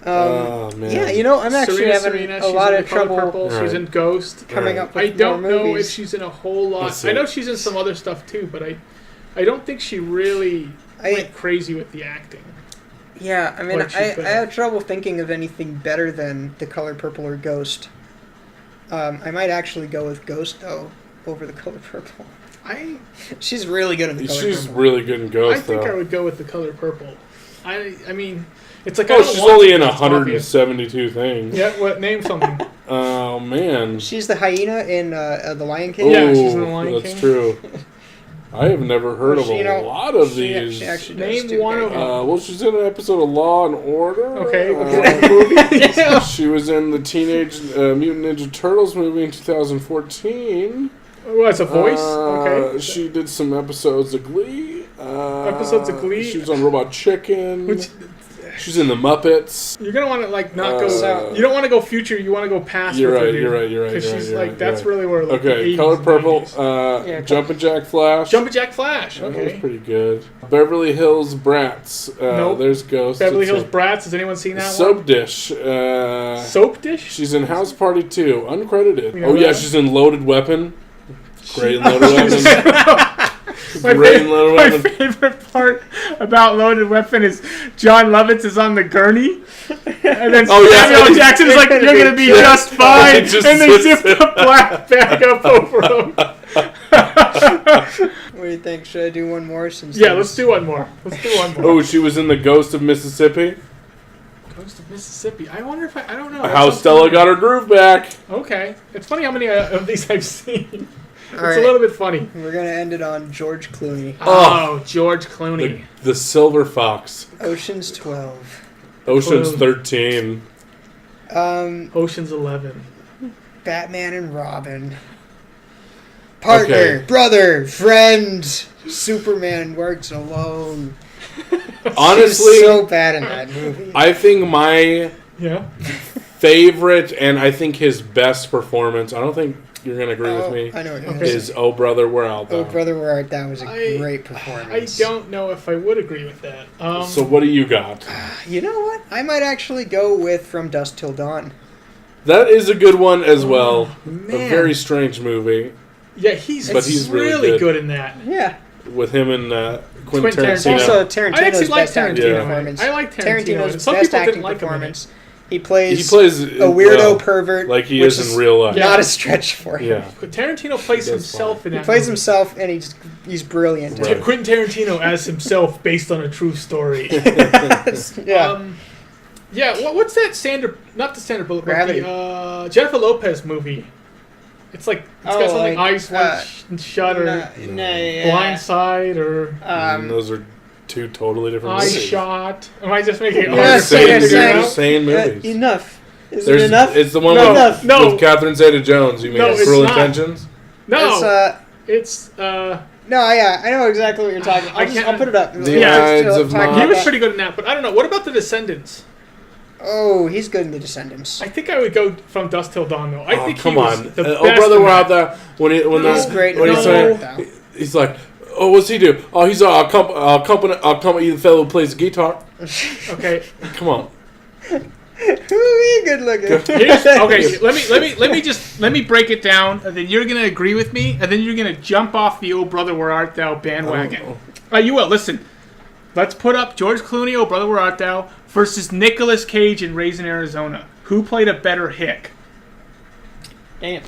Oh man. Yeah, you know, I'm actually having a she's lot in of The Color trouble Purple, she's Right. in Ghost. coming Right. up with I don't more know movies. if she's in a whole lot. Let's see. I know she's in some other stuff too, but I don't think she really went crazy with the acting. Yeah, I mean, Like she I could. have trouble thinking of anything better than The Color Purple or Ghost. I might actually go with Ghost, though, over The Color Purple. She's really good in The Color She's Purple. really good in Ghost I think though. I would go with The Color Purple. I mean, it's like Oh, I don't she's want only to, in it's obvious. 172 things. Yeah, what? Name something. Oh man. She's the hyena in The Lion King. Yeah, she's in The Lion That's King. true. I have never heard Well, of she, you know, a lot of she these. actually does Name do one very of good. them. Well, she's in an episode of Law and Order. Okay, Uh, movie. Yeah. She was in the Teenage Mutant Ninja Turtles movie in 2014. Oh, that's a voice. Okay. She did some episodes of Glee. Episodes of Glee? She was on Robot Chicken. Which She's in the Muppets. you're gonna want to like not go. So- You don't want to go future. You want to go past. You're with her, right. dude. You're right. You're right. Because You're right, she's you're like right, that's you're right. really where like the Okay, 80s Color and Purple. 90s. Yeah, Jumpin' Jack Flash. Jumpin' Jack Flash. That was Okay. pretty good. Beverly Hills Brats. Nope. There's Ghost. Beverly It's Hills a Brats. Has anyone seen that Soap one? Dish. Soap dish. She's in House Party 2. Uncredited. You know Oh, yeah, that? she's in Loaded Weapon. Great in Loaded Weapon. My favorite part about Loaded Weapon is John Lovitz is on the gurney, and then Samuel L. Jackson is like, "You're gonna be just fine," and they zip the black bag up over him. What do you think? Should I do one more? Let's do one more. Oh, she was in The Ghost of Mississippi. Ghost of Mississippi. I wonder if I don't know. How Stella got her groove back. Okay, it's funny how many of these I've seen. It's right. a little bit funny. We're gonna end it on George Clooney. Oh, George Clooney. The Silver Fox. Ocean's 12. Ocean's 13. Ocean's 11. Batman and Robin. Partner, brother, friend. Superman works alone. Honestly, he's so bad in that movie. I think my favorite and I think his best performance, I don't think you're going to agree with me, I know what is Oh Brother, Where Art Thou? Oh Brother, Where Art Thou was a great performance. I don't know if I would agree with that. So what do you got? You know what? I might actually go with From Dusk Till Dawn. That is a good one as well. Man. A very strange movie. Yeah, he's really good in that. Yeah. With him and Quentin Tarantino. Also, Tarantino's best acting performance. I like Tarantino's best acting performance. He plays a weirdo pervert, like he is in real life. Not a stretch for him. Yeah. Tarantino plays himself in that. He plays himself, and he's brilliant. Right. Quentin Tarantino as himself, based on a true story. What's that not the Sandra Bullock, but the Jennifer Lopez movie? It's got something like Eyes Wide Shut or Blind Side or... those are two totally different movies. movies. Shot. Am I just making it You're saying movies. Enough. Is it enough? It's the one with Catherine Zeta-Jones. You mean Cruel Intentions? No. No, yeah, I know exactly what you're talking about. I'll put it up. The Ides of March. He was pretty good in that, but I don't know. What about The Descendants? Oh, he's good in The Descendants. I think I would go From Dusk Till Dawn, though. I think come he was on. the best. Oh, Brother, We're Out There. He's great. He's like, oh, what's he do? Oh, he's I'll accompany the fellow who plays the guitar. Okay, come on. Ooh, good looking. Okay, let me break it down, and then you're gonna agree with me, and then you're gonna jump off the Oh Brother, Where Art Thou bandwagon. You will listen. Let's put up George Clooney, Oh Brother, Where Art Thou, versus Nicolas Cage in Raising Arizona. Who played a better hick? Damn.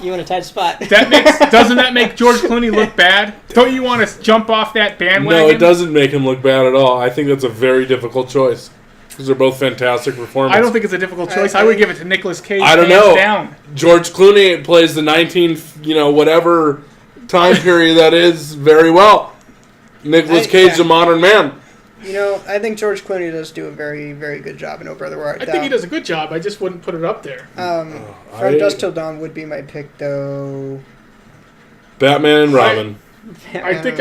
You in a tight spot. Doesn't that make George Clooney look bad? Don't you want to jump off that bandwagon? No, it doesn't make him look bad at all. I think that's a very difficult choice. Because they're both fantastic performances. I don't think it's a difficult choice. I would give it to Nicolas Cage. I don't know. Down. George Clooney plays the whatever time period that is very well. Nicolas Cage is a modern man. I think George Clooney does do a very, very good job in Oh Brother, Where Art Thou. I think he does a good job. I just wouldn't put it up there. From Dusk Till Dawn would be my pick, though. Batman and Robin. I think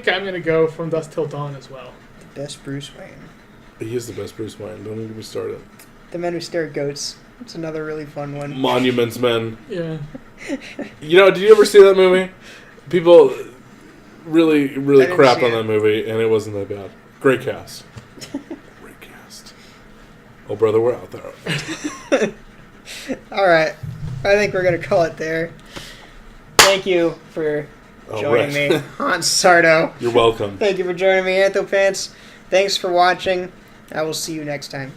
I'm going to go From Dusk Till Dawn as well. The best Bruce Wayne. He is the best Bruce Wayne. Don't even get me started. The Men Who Stare at Goats. It's another really fun one. Monuments Men. Yeah. Did you ever see that movie? People really crapped on that movie, and it wasn't that bad. Great cast. Great cast. Oh, brother, we're out there. All right. I think we're going to call it there. Thank you for joining me, Hans Sardo. You're welcome. Thank you for joining me, Anthopants. Thanks for watching. I will see you next time.